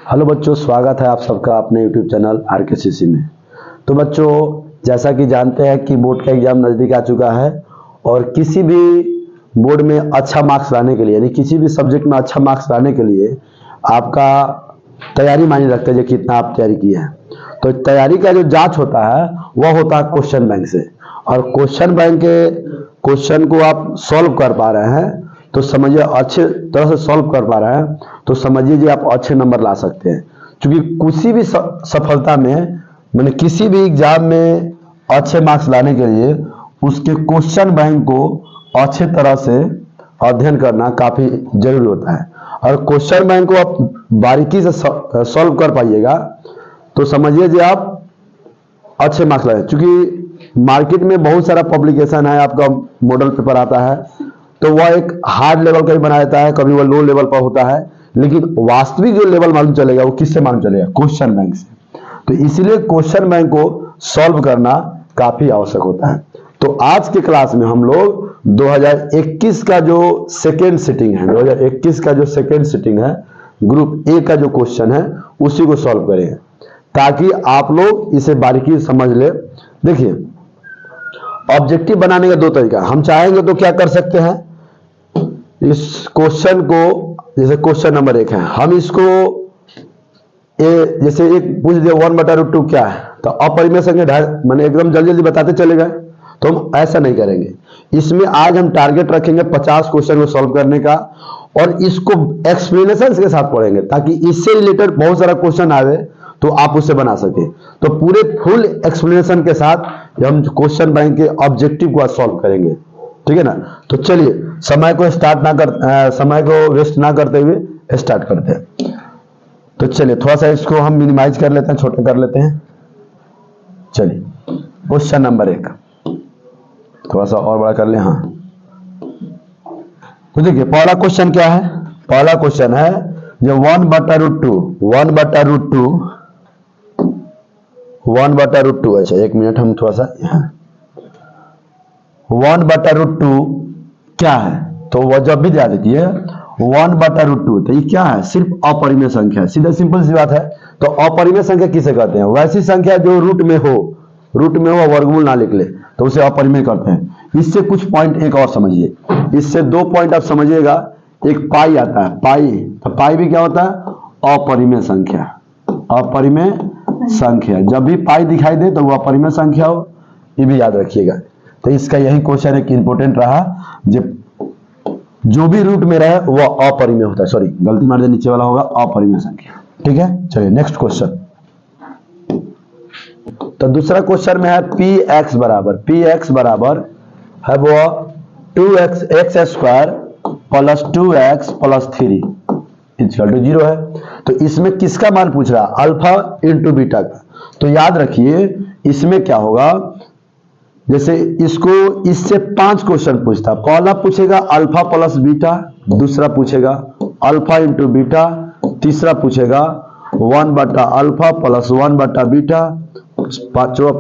Hello बच्चों, स्वागत है आप सबका अपने यूट्यूब चैनल RKCC में। तो बच्चों, जैसा कि जानते हैं कि बोर्ड का एग्जाम नज़दीक आ चुका है और किसी भी बोर्ड में अच्छा मार्क्स लाने के लिए, यानी किसी भी सब्जेक्ट में अच्छा मार्क्स लाने के लिए आपका तैयारी मायने रखते हैं, जो कितना आप तैयारी किए हैं। तो तैयारी का जो जांच होता है वह होता है क्वेश्चन बैंक से, और क्वेश्चन बैंक के क्वेश्चन को आप सॉल्व कर पा रहे हैं तो समझिए, अच्छे तरह से सॉल्व कर पा रहे हैं तो समझिए जी आप अच्छे नंबर ला सकते हैं। क्योंकि किसी भी सफलता में, मैंने किसी भी एग्जाम में अच्छे मार्क्स लाने के लिए उसके क्वेश्चन बैंक को अच्छे तरह से अध्ययन करना काफ़ी जरूरी होता है। और क्वेश्चन बैंक को आप बारीकी से सॉल्व कर पाइएगा तो समझिए जी आप अच्छे मार्क्स लाए। क्योंकि मार्केट में बहुत सारा पब्लिकेशन है, आपका मॉडल पेपर आता है तो वह एक हार्ड लेवल का भी बना देता है, कभी वह लो लेवल पर होता है, लेकिन वास्तविक जो लेवल मालूम चलेगा वो किससे मालूम चलेगा? क्वेश्चन बैंक से। तो इसीलिए क्वेश्चन बैंक को सॉल्व करना काफी आवश्यक होता है। तो आज के क्लास में हम लोग 2021 का जो सेकेंड सिटिंग है, 2021 का जो सेकेंड सिटिंग है, ग्रुप ए का जो क्वेश्चन है उसी को सॉल्व करेंगे, ताकि आप लोग इसे बारीकी से समझ ले। देखिए, ऑब्जेक्टिव बनाने का दो तरीका, हम चाहेंगे तो क्या कर सकते हैं, इस क्वेश्चन को, जैसे क्वेश्चन नंबर 1 है, हम इसको जैसे एक पूछ दिया 1/√2 क्या है, तो अपरिमेय संख्या मैंने एकदम जल्दी जल्दी बताते चले गए, तो हम ऐसा नहीं करेंगे। इसमें आज हम टारगेट रखेंगे 50 क्वेश्चन को सॉल्व करने का, और इसको एक्सप्लेनेशन के साथ पढ़ेंगे ताकि इससे रिलेटेड बहुत सारा क्वेश्चन आवे तो आप उसे बना सके। तो पूरे फुल एक्सप्लेनेशन के साथ हम क्वेश्चन बैंक के ऑब्जेक्टिव को सॉल्व करेंगे, ठीक है ना। तो चलिए समय को वेस्ट ना करते हुए स्टार्ट करते हैं। तो चलिए थोड़ा सा इसको हम मिनिमाइज कर लेते हैं, छोटा कर लेते हैं। चलिए क्वेश्चन नंबर 1 थोड़ा सा और बड़ा कर ले। हाँ, तो देखिए पहला क्वेश्चन क्या है, पहला क्वेश्चन है जो 1/√2 अच्छा, एक मिनट, हम थोड़ा सा यहाँ 1/√2 क्या है, तो वह जब भी ध्यान दीजिए 1/√2 तो ये क्या है, सिर्फ अपरिमेय संख्या है। सीधा सिंपल सी बात है। तो अपरिमेय संख्या किसे कहते हैं? वैसी संख्या जो रूट में हो वर्गमूल ना लिख ले तो उसे अपरिमेय कहते हैं। इससे कुछ पॉइंट एक और समझिए, इससे 2 पॉइंट आप समझिएगा। एक पाई आता है, पाई, तो पाई भी क्या होता है? अपरिमेय संख्या। अपरिमेय संख्या, जब भी पाई दिखाई दे तो वह अपरिमेय संख्या हो, ये भी याद रखिएगा। तो इसका यही क्वेश्चन एक इंपॉर्टेंट रहा, जो भी रूट में रहे वह अपरिमेय होता है। सॉरी, गलती मार दे, नीचे वाला होगा अपरिमेय संख्या, ठीक है। चलिए नेक्स्ट क्वेश्चन। तो दूसरा क्वेश्चन में है px बराबर है वो 2x² plus 2x plus 3 equal to 0 है। तो इसमें किसका मान पूछ रहा है? अल्फा इंटू बीटा का। तो याद रखिए इसमें क्या होगा, जैसे इससे 5 क्वेश्चन पूछता। पहला पूछेगा अल्फा प्लस बीटा, दूसरा पूछेगा अल्फा इंटू बीटा, तीसरा पूछेगा 1/अल्फा प्लस 1/बीटा,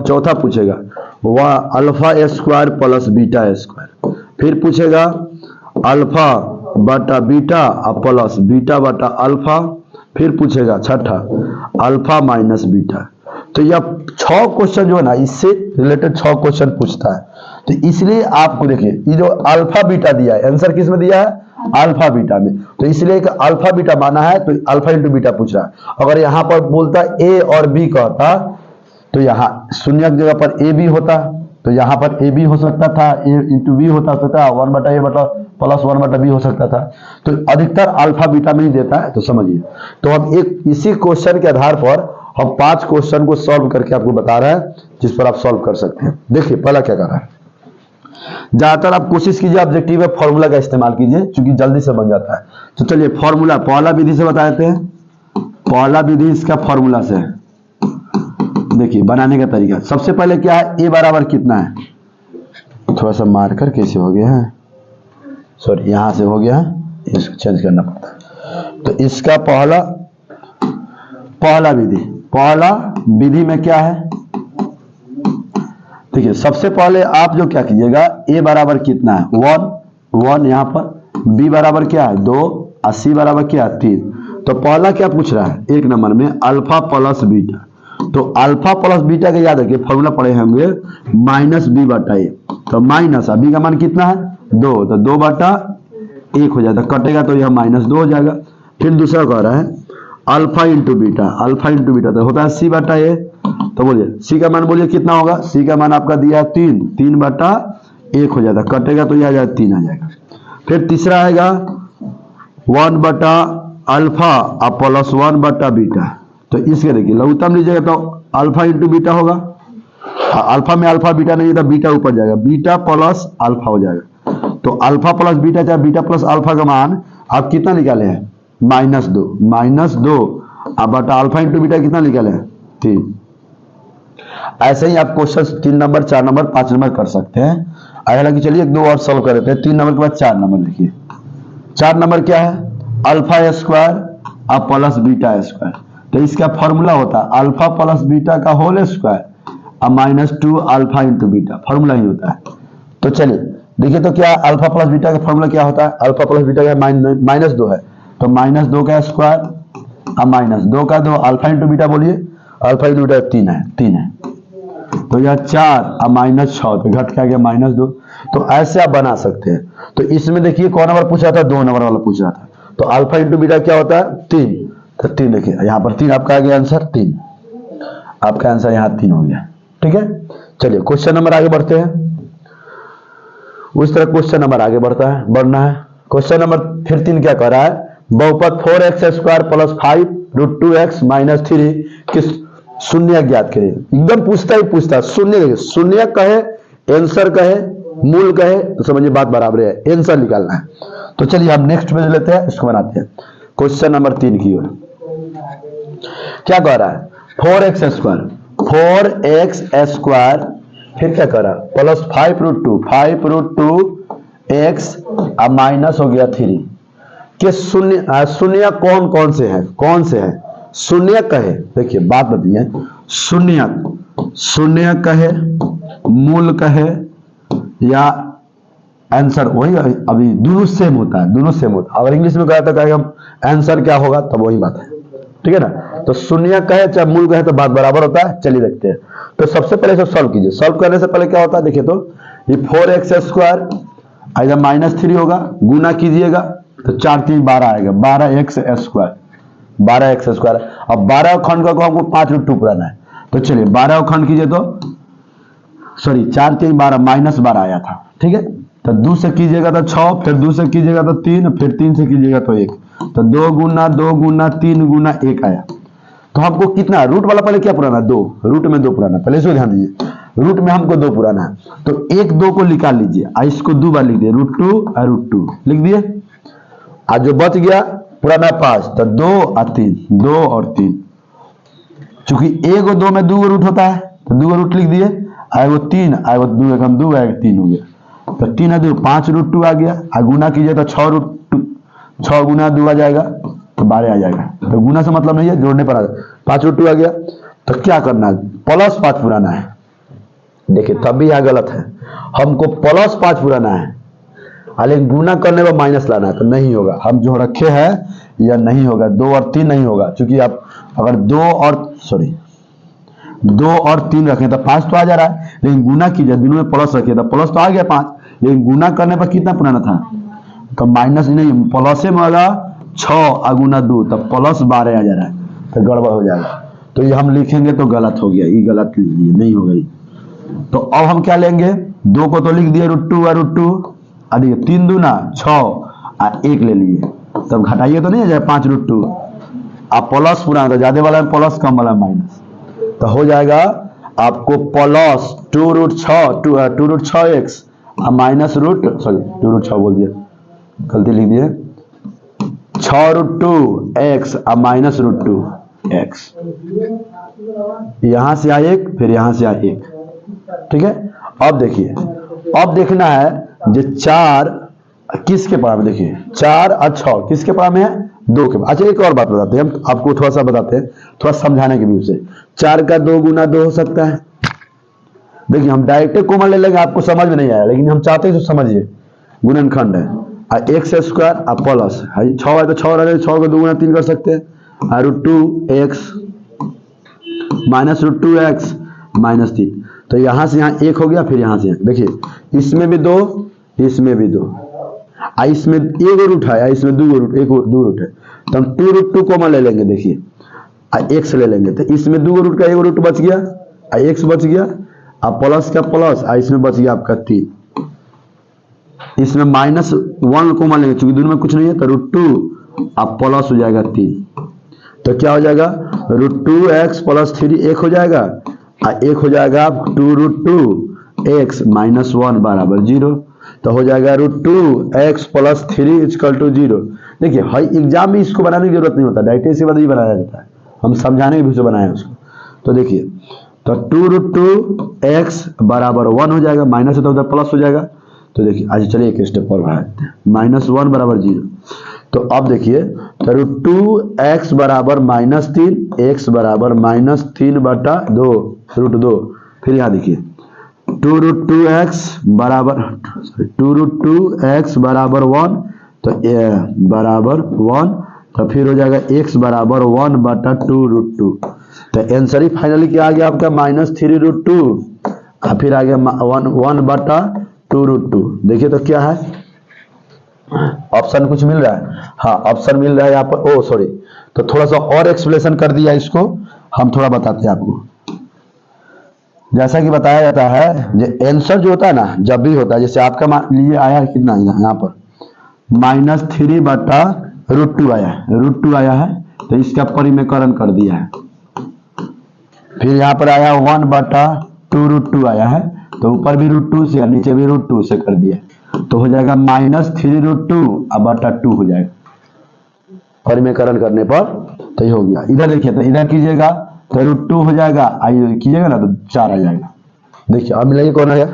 चौथा पूछेगा वह alpha square plus beta square, फिर पूछेगा अल्फा बटा बीटा प्लस बीटा बटा अल्फा, फिर पूछेगा छठा अल्फा माइनस बीटा। तो यह 6 क्वेश्चन जो है ना, इससे रिलेटेड 6 क्वेश्चन पूछता है। तो इसलिए आपको देखिए, ये जो अल्फा बीटा दिया है, आंसर किस में दिया है? अल्फा बीटा में। तो इसलिए एक अल्फा बीटा माना है, तो अल्फा इंटू बीटा पूछ रहा है। अगर यहां पर बोलता ए और बी कहता तो यहाँ शून्य की जगह पर ए बी होता, तो यहाँ पर ए बी हो सकता था, ए इंटू बी होता था, 1/a बटा प्लस 1/b हो सकता था। तो अधिकतर अल्फा बीटा में ही देता है, तो समझिए। तो हम एक इसी क्वेश्चन के आधार पर हम 5 क्वेश्चन को सॉल्व करके आपको बता रहे हैं, जिस पर आप सॉल्व कर सकते हैं। देखिए पहला क्या कर रहा है, ज्यादातर आप कोशिश कीजिए ऑब्जेक्टिव में फॉर्मूला का इस्तेमाल कीजिए, क्योंकि जल्दी से बन जाता है। तो चलिए फॉर्मूला पहला विधि से बता देते हैं। पहला विधि इसका फॉर्मूला से है। देखिए बनाने का तरीका, सबसे पहले क्या है, ए बराबर कितना है, थोड़ा सा मार्कर कैसे हो गया है, सॉरी यहां से हो गया है, इसको चेंज करना पड़ता है। तो इसका पहला विधि में क्या है, देखिए सबसे पहले आप जो क्या कीजिएगा, ए बराबर कितना है 1 यहाँ पर, बी बराबर क्या है 2 और सी बराबर क्या है 3। तो पहला क्या पूछ रहा है, एक नंबर में अल्फा प्लस बीटा। तो अल्फा प्लस बीटा का याद रखिए फॉर्मूला पढ़े होंगे माइनस बी बटा ए। तो माइनस बी का मान कितना है 2, तो 2 बटा 1 हो जाता, कटेगा तो यह -2 हो जाएगा। फिर दूसरा कह रहा है alpha into beta, alpha into beta तो होता है सी बटा ए। तो बोलिए सी का मान बोलिए कितना होगा, सी का मान आपका दिया है 3, 3 बटा 1 हो जाता, कटेगा तो यह आ जाएगा 3 आ जाएगा। फिर तीसरा आएगा 1 बटा अल्फा और प्लस 1 बटा बीटा। तो इसके देखिए लघुत्तम लीजिएगा तो अल्फा इंटू बीटा होगा, अल्फा में अल्फा बीटा नहीं था, बीटा ऊपर जाएगा, बीटा प्लस अल्फा हो जाएगा। तो अल्फा प्लस बीटा चाहे बीटा प्लस अल्फा का मान आप कितना निकाले हैं -2 अब बटा अल्फा इंटू बीटा कितना निकाले हैं 3। ऐसे ही आप क्वेश्चन 3 नंबर 4 नंबर 5 नंबर कर सकते हैं। हालांकि चलिए 1 2 और सॉल्व कर देते हैं। 3 नंबर के बाद 4 नंबर देखिए। 4 नंबर क्या है, अल्फा स्क्वायर और प्लस बीटा स्क्वायर। तो इसका फॉर्मूला होता है अल्फा प्लस बीटा का होल स्क्वायर और -2 अल्फा इंटू बीटा, फॉर्मूला ही होता है। तो चलिए देखिए तो क्या अल्फा प्लस बीटा का फॉर्मूला क्या होता है, अल्फा प्लस बीटा का -2 है तो -2 का स्क्वायर और -2 का 2 अल्फा इंटू बीटा बोलिए, अल्फा इंटू बीटा 3 है तो यह 4 और -6 तो घट के आ गया -2। तो ऐसे आप बना सकते हैं। तो इसमें देखिए कौन नंबर पूछा था, 2 नंबर वाला पूछ रहा था। तो अल्फा इंटू बीटा क्या होता है 3, तो 3 देखिए यहाँ पर 3 आपका आ गया आंसर 3, आपका आंसर यहाँ 3 हो गया। ठीक है, चलिए क्वेश्चन नंबर आगे बढ़ते हैं। उस तरह क्वेश्चन नंबर आगे बढ़ना है। क्वेश्चन नंबर फिर 3 क्या कह रहा है, बहुपद 4x square plus 5 root 2x minus 3 किस शून्य ज्ञात करें। एकदम पूछता ही पूछता, शून्य देखिए, शून्य कहे आंसर कहे मूल कहे तो समझिए बात बराबर है, आंसर निकालना है। तो चलिए हम नेक्स्ट पेज लेते हैं, इसको बनाते हैं क्वेश्चन नंबर 3 की ओर। क्या कह रहा है 4x स्क्वायर फिर क्या कर रहा है प्लस 5 रूट 2 x और माइनस हो गया 3 के शून्य कौन से है शून्य कहे। देखिए बात बताइए, शून्य कहे मूल कहे या आंसर, वही अभी दोनों सेम होता है। अगर इंग्लिश में कहा तो कहेगा हम आंसर क्या होगा, तब वही बात है। ठीक है ना, तो शून्य कहे चाहे मूल कहे तो बात बराबर होता है। चलिए देखते हैं। तो सबसे पहले इसे सॉल्व कीजिए। सॉल्व करने से पहले क्या होता है देखिए, तो ये 4x स्क्वायर आएगा -3 होगा, गुना कीजिएगा तो 4 3 12 आएगा, 12x स्क्वायर। अब 12 खंड का हमको 5 रूट 2 पुराना है। तो चलिए 12 खंड कीजिए तो 4 3 12 -12 आया था। ठीक है, तो 2 से कीजिएगा तो 6, फिर 2 से कीजिएगा तो 3, फिर 3 से कीजिएगा तो 1, तो 2 गुना 3 गुना 1 आया। तो हमको कितना रूट वाला पहले क्या पुराना 2, रूट में 2 पुराना, पहले इसको ध्यान दीजिए, रूट में हमको 2 पुराना है। तो 1 2 को निकाल लीजिए, इसको 2 बार लिख दिए, √2 लिख दिए। आज जो बच गया पुराना 5, तो 2 और 3, 2 और 3, चूंकि 1 और 2 में 2 रूट होता है तो 2 रूट लिख दिए, आएगा 3, आएगा 2 एकम 2 आएगा 3 हो गया। तो 3 और 2 5 √2 आ गया, और गुना कीजिए तो 6 गुना 2 आ जाएगा तो 12 आ जाएगा। तो गुना से मतलब नहीं है, जोड़ने पर आ जाएगा, 5 √2 आ गया। तो क्या करना है, प्लस 5 पुराना है। देखिए तब भी यहाँ गलत है, हमको प्लस 5 पुराना है, लेकिन गुना करने पर माइनस लाना है, तो नहीं होगा। हम जो रखे हैं यह नहीं होगा, 2 और 3 नहीं होगा, क्योंकि आप अगर 2 और 3 रखें तो 5 तो आ जा रहा है, लेकिन गुना कीजिए, दोनों में प्लस रखिए तो प्लस तो आ गया 5, लेकिन गुना करने पर कितना पुराना था, तो माइनस नहीं, प्लस में आएगा 6 और गुना 2 तब प्लस 12 आ जा रहा है, तो गड़बड़ हो जाएगा। तो ये हम लिखेंगे तो गलत हो गया, ये गलत लीजिए, नहीं हो गई। तो अब हम क्या लेंगे, 2 को तो लिख दिए √2 और √2, 3 दूना 6 और 1 ले लिए, तब घटाइए तो नहीं आ जाए 5 √2, आप प्लस पुराना, तो ज्यादा वाला में प्लस, कम वाला में माइनस, तो हो जाएगा आपको प्लस 2√6x और माइनस 2√6 बोल दिया, गलती लिख दिए, 6√2x और माइनस √2x, यहां से आया 1, फिर यहां से आया 1। ठीक है, अब देखिए, अब देखना है जो 4 किसके पारा में, देखिए 4 और 6 किसके पारा में है, 2 के। अच्छा एक और बात बताते हैं, हम आपको थोड़ा सा बताते हैं, थोड़ा समझाने के व्यू से। 4 का 2 गुना 2 हो सकता है। देखिए हम डायरेक्ट कॉमन ले लेंगे, आपको समझ में नहीं आया, लेकिन हम चाहते हैं तो समझिए, गुणनखंड है, एक्स स्क्वायर प्लस 6 है तो 6 रहे 6 को 2 गुना 3 कर सकते हैं, √2x माइनस √2x माइनस 3। तो यहां से यहां 1 हो गया, फिर यहां से देखिए इसमें भी 2, इसमें भी 2, इसमें 1 रूट है, इसमें 2 रूट, 1 2 रूट है, तो हम 2√2 कॉमन ले लेंगे। देखिए x ले लेंगे तो इसमें 2 रूट का 1 रूट बच गया, x बच गया, प्लस का प्लस, इसमें बच गया आपका 3। इसमें -1 कॉमन लेंगे क्योंकि दोनों में कुछ नहीं है, तो √2 प्लस हो जाएगा 3। तो क्या हो जाएगा √2x प्लस 3 1 हो जाएगा, 1 हो जाएगा 2√2x माइनस 1 बराबर 0। तो हो जाएगा √2x प्लस 3 इक्वल टू 0। देखिए हाई एग्जाम में इसको बनाने की जरूरत नहीं होता, डायरेक्ट इसके बाद ही बनाया जाता है, हम समझाने के भी से बनाए उसको। तो देखिए तो 2√2x बराबर 1 हो जाएगा, माइनस है तो उधर प्लस हो जाएगा। तो देखिए आज चलिए एक स्टेप और बढ़ाते हैं, -1 बराबर 0। तो अब देखिए तो √2x बराबर -3, x बराबर -3/2 √2। फिर यहाँ देखिए 2√2x बराबर 1, तो बराबर 1, तो फिर हो जाएगा x बराबर 1/2√2। तो आंसर ही फाइनली क्या आ गया आपका -3√2, फिर आ गया 1/2√2। देखिए तो क्या है, ऑप्शन कुछ मिल रहा है, हाँ ऑप्शन मिल रहा है यहाँ पर। ओ सॉरी, तो थोड़ा सा और एक्सप्लेनेशन कर दिया इसको, हम थोड़ा बताते हैं आपको। जैसा कि बताया जाता है जो आंसर जो होता है ना, जब भी होता है, जैसे आपका लिए आया है कितना, यहाँ पर -3/√2 आया है, √2 आया है, तो इसका परिमेयकरण कर दिया है। फिर यहाँ पर आया 1/2√2 आया है, तो ऊपर भी √2 से नीचे भी √2 से कर दिया, तो हो जाएगा -3√2/2 हो जाएगा परिमेयकरण करने पर। तो ये हो गया। इधर देखिए, तो इधर कीजिएगा तो √2 हो जाएगा, कीजिएगा ना तो 4 आ जाएगा। देखिए अब मिलाइए कौन आया,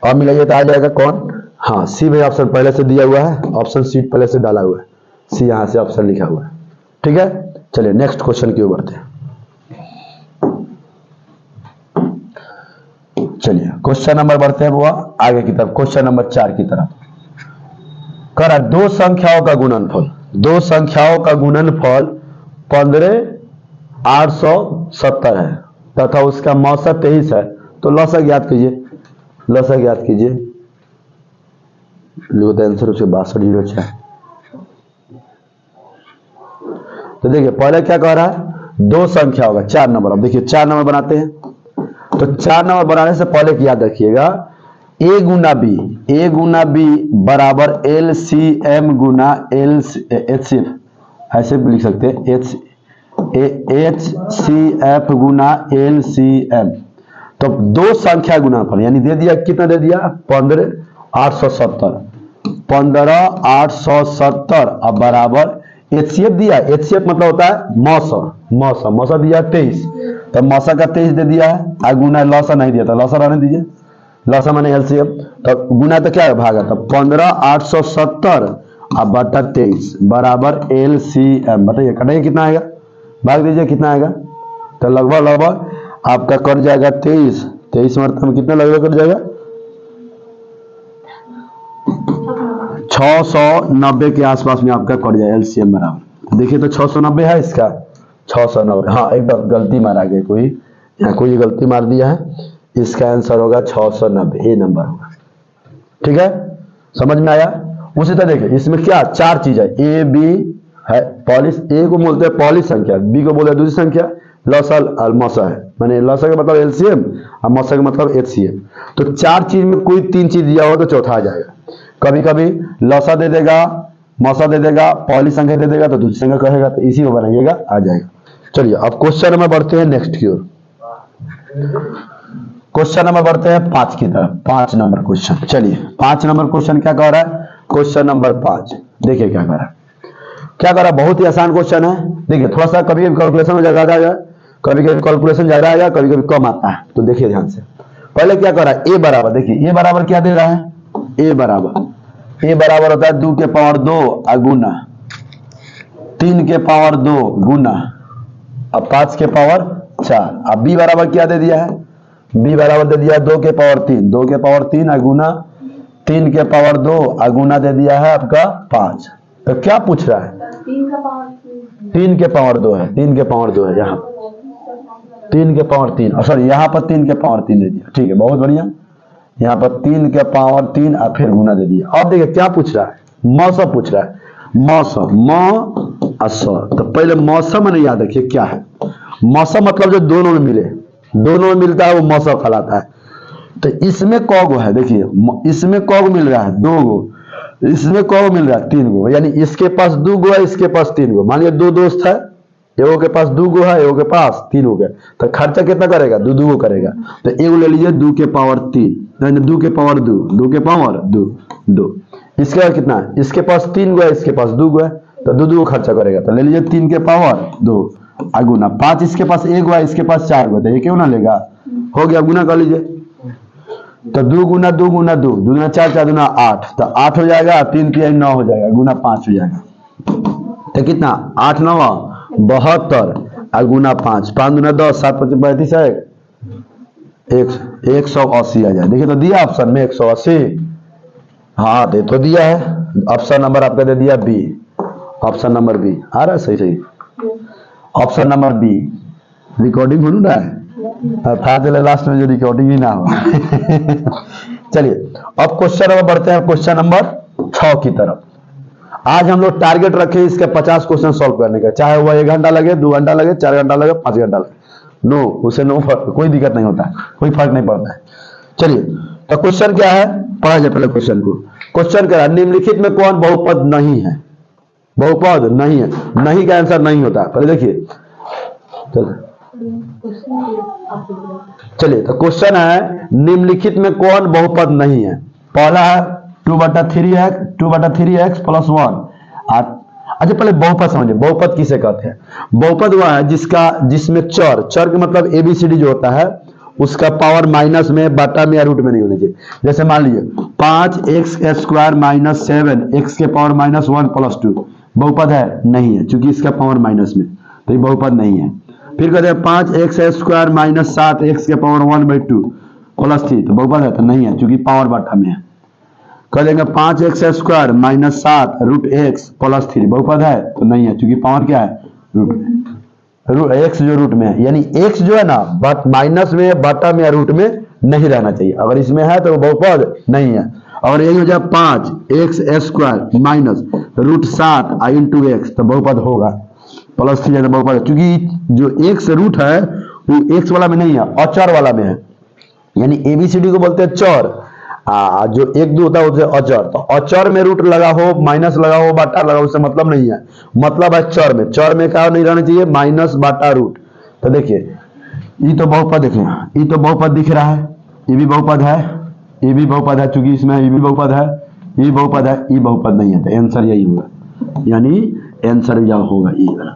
अब मिलाइए तो आ जाएगा कौन, हाँ सी में ऑप्शन पहले से दिया हुआ है, ऑप्शन सीट पहले से डाला हुआ है, सी यहाँ से ऑप्शन लिखा हुआ है। ठीक है, चलिए नेक्स्ट क्वेश्चन की ओर बढ़ते हैं। चलिए क्वेश्चन नंबर बढ़ते हैं वो आगे की तरफ, क्वेश्चन नंबर 4 की तरफ। करा दो संख्याओं का गुणनफल, दो संख्याओं का गुणनफल 15,870 है तथा उसका मौसा 23 है, तो लसा ज्ञात कीजिए। लसा ज्ञात कीजिए, लिखो आंसर उसके 6206। तो देखिए पहले क्या कह रहा है, दो संख्या होगा 4 नंबर। अब देखिए 4 नंबर बनाते हैं, तो 4 नंबर बनाने से पहले याद रखिएगा a गुना बी बराबर LCM गुना HCF, ऐसे भी लिख सकते हैं HCF गुना LCM। तो दो संख्या गुणनफल यानी दे दिया, कितना दे दिया 15,870 अब बराबर HCF दिया। HCF मतलब होता है मौसा दिया 23, तो मौसा का 23 दे दिया है, गुना लौसा नहीं दिया, तो लौसा रहने दीजिए, लौसा माने LCM, तो गुना तो क्या है भागा, तो 15,870 अब बटा 23 बराबर LCM। बताइए कटाइए कितना आएगा, भाग दीजिए कितना आएगा, तो लगभग आपका कट जाएगा 23 मतलब कितना लगभग कट जाएगा 690 के आसपास में आपका कट जाएगा LCM बराबर। देखिए तो 690 है इसका, 690, हाँ एकदम गलती मारा गया, कोई गलती मार दिया है, इसका आंसर होगा 690, ए नंबर होगा। ठीक है, समझ में आया। उसी तरह देखिए इसमें क्या 4 चीज है, ए बी है पॉलिश, ए को बोलते हैं पॉलिश संख्या, बी को बोलते हैं दूसरी संख्या, लौसा और मौसा है, माने लौसा का मतलब LCM और मौसा का मतलब HCF। तो 4 चीज में कोई 3 चीज दिया हो तो चौथा आ जाएगा। कभी कभी लौसा दे देगा, मौसा दे देगा, पॉलिश संख्या दे देगा, तो दूसरी संख्या कहेगा, तो इसी को बनाइएगा आ जाएगा। चलिए अब क्वेश्चन में बढ़ते हैं नेक्स्ट की ओर। क्वेश्चन नंबर बढ़ते हैं 5 की तरफ, 5 नंबर क्वेश्चन। चलिए 5 नंबर क्वेश्चन क्या कह रहा है, क्वेश्चन नंबर 5 देखिए क्या कह रहा है, बहुत ही आसान क्वेश्चन है। देखिए थोड़ा सा कभी कैलकुलेशन में ज्यादा आएगा, कभी कैलकुलेशन ज्यादा आएगा, कभी कम आता है, तो देखिए ध्यान से। पहले क्या कर रहा है, ए बराबर, देखिए ए बराबर क्या दे रहा है, ए बराबर होता है 2 के पावर 2 गुना 3 के पावर 2 गुना अब 5 के पावर 4। अब बी बराबर क्या दे दिया है, बी बराबर दे दिया 2 के पावर 3 गुना 3 के पावर 2 गुना दे दिया है आपका 5। तो क्या पूछ रहा है? 3 के पावर 2 है, 3 के पावर 2 है, यहाँ 3 के पावर 3, सॉरी यहाँ पर 3 के पावर 3 दे दिया। ठीक है, बहुत बढ़िया। यहाँ पर 3 के पावर 3 और फिर गुना दे दिया। अब देखिए क्या पूछ रहा है, मौसम पूछ रहा है, मौसम मौसम। तो पहले मौसम ने याद रखिए क्या है। मौसम मतलब जो दोनों में मिले, दोनों में मिलता है वो मौसम कहलाता है। तो इसमें कौगो है, देखिए इसमें कौगो मिल रहा है 2 गो, इसमें कौगो मिल रहा है 3 गो, यानी इसके पास 2 गो है, इसके पास 3 गो। मान लिया 2 दोस्त है, एगो के पास 2 गो है, एगो के पास 3 गो है, तो खर्चा कितना करेगा? 2 गो करेगा। तो एगो ले लीजिए 2 के पावर 3, 2 के पावर 2, 2 के पावर 2। इसके बाद कितना है? इसके पास 3 गो है, इसके पास 2 गो है, तो 2 खर्चा करेगा। तो ले लीजिए 3 के पावर 2 गुना 5, इसके पास 1 गो है, इसके पास 4 गो, तो ये क्यों ना लेगा? हो गया, गुना कर लीजिए। तो 2 गुना 2 गुना 2, 2 गुना 4, 4 गुना 8, तो 8 हो जाएगा, 3 3 9 हो जाएगा, गुना 5 हो जाएगा। तो कितना? 8 9 72 और गुना 5, 5 गुना 10, 7 5 35 है, 180 आ जाए। देखिए तो दिया ऑप्शन में 180। हाँ दे तो दिया है, ऑप्शन नंबर आपका दे दिया बी, ऑप्शन नंबर बी आ रहा है। सही सही, ऑप्शन नंबर बी। रिकॉर्डिंग हो रहा है, फायदे लास्ट में जो रिकॉर्डिंग ही ना हो। चलिए अब क्वेश्चन नंबर बढ़ते हैं, क्वेश्चन नंबर 6 की तरफ। आज हम लोग टारगेट रखे इसके 50 क्वेश्चन सॉल्व करने का, चाहे वह 1 घंटा लगे, 2 घंटा लगे, 4 घंटा लगे, 5 घंटा लगे, नो उसे नो फर्क, कोई दिक्कत नहीं होता है, कोई फर्क नहीं पड़ता है। चलिए तो क्वेश्चन क्या है, पढ़ा जाए पहले क्वेश्चन को। क्वेश्चन क्या है, निम्नलिखित में कौन बहुपद नहीं है? बहुपद नहीं है, नहीं का आंसर नहीं होता। पहले देखिए, चलिए तो क्वेश्चन है निम्नलिखित में कौन बहुपद नहीं है। पहला है 2/3x 2/3x + 1। अच्छा पहले बहुपद समझिए, बहुपद किसे कहते हैं? बहुपद वह है जिसमें चर के मतलब ABCD जो होता है उसका पावर माइनस में, बटा में या रूट में नहीं होनी चाहिए। जैसे मान लीजिए 5x² - 7 x के पावर -1 + 2 बहुपद है? नहीं है, क्योंकि इसका पावर माइनस में, तो ये बहुपद नहीं है। फिर कहते हैं 5x² - 7 x के पावर 1/2 + 3, तो बहुपद है? तो नहीं है, क्योंकि पावर बटा में है। कह देंगे 5x² - 7 √x + 3 बहुपद है? तो नहीं है, क्योंकि पावर क्या है? रूट में, x जो रूट में है, यानी x जो है ना माइनस में, बटा में या रूट में नहीं रहना चाहिए। अगर इसमें है तो बहुपद नहीं है। अगर यही हो जाए 5x² - √7 × x तो बहुपद होगा, +3 तो बहुपद, क्योंकि जो x रूट है वो x वाला में नहीं है, अचर वाला में है। यानी ABCD को बोलते हैं चर, जो 1 2 होता है उसे अचर। तो अचर में रूट लगा हो, माइनस लगा हो, बटा लगा हो, उससे मतलब नहीं है, मतलब है चर में। चर में क्या नहीं रहना चाहिए? माइनस, बटा, रूट। तो देखिए ये तो बहुपद, देखिए ये तो बहुपद दिख रहा है, ये भी बहुपद है, ये भी बहुपद है, चूंकि इसमें ये भी बहुपद है, ये बहुपद है, ये बहुपद नहीं है। तो आंसर यही होगा, यानी आंसर यह होगा ये वाला,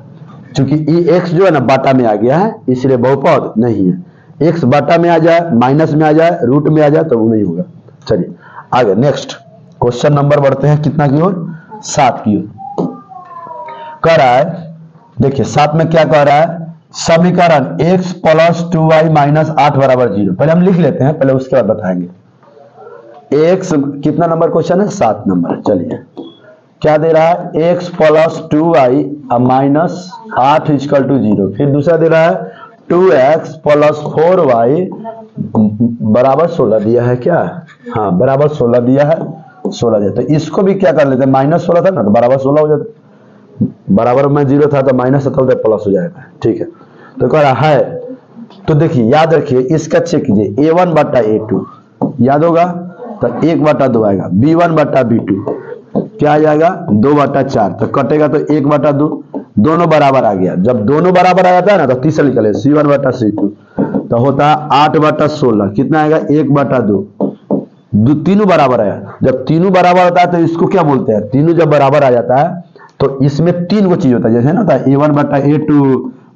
क्योंकि ये x जो है ना बटा में आ गया है, इसलिए बहुपद नहीं है। x बटा में आ जाए, माइनस में आ जाए, रूट में आ जाए तो वो नहीं होगा। चलिए आगे नेक्स्ट क्वेश्चन नंबर बढ़ते हैं, कितना की ओर? 7 की ओर। कह रहा है, देखिए 7 में क्या कह रहा है, समीकरण x + 2y - 8 = 0। पहले हम लिख लेते हैं, पहले उसके बाद बताएंगे। x कितना नंबर क्वेश्चन है? 7 नंबर। चलिए क्या दे रहा है, x + 2y - 8 = 0। फिर दूसरा दे रहा है 2x + 4y = 16 दिया है क्या? हाँ बराबर 16 दिया है, 16 दिया। तो इसको भी क्या कर लेते हैं, -16 था ना तो बराबर 16 हो जाता, बराबर में 0 था तो माइनस होता तो प्लस हो जाएगा। ठीक है, तो कह रहा है, तो देखिए याद रखिए, इसका चेक कीजिए, A1/A2 याद होगा तो 1/2 आएगा, B1/B2 क्या आ जाएगा? 2/4, तो कटेगा तो 1/2, दोनों बराबर आ गया। जब दोनों बराबर आ जाता है ना तो तीसरा निकले C1/C2, तो होता है 8/16, कितना आएगा? 1/2, तीनों बराबर आया। जब तीनों बराबर होता है तो इसको क्या बोलते हैं? तीनों जब बराबर आ जाता है तो इसमें 3 को चीज होता है, जैसे ना था A1/A2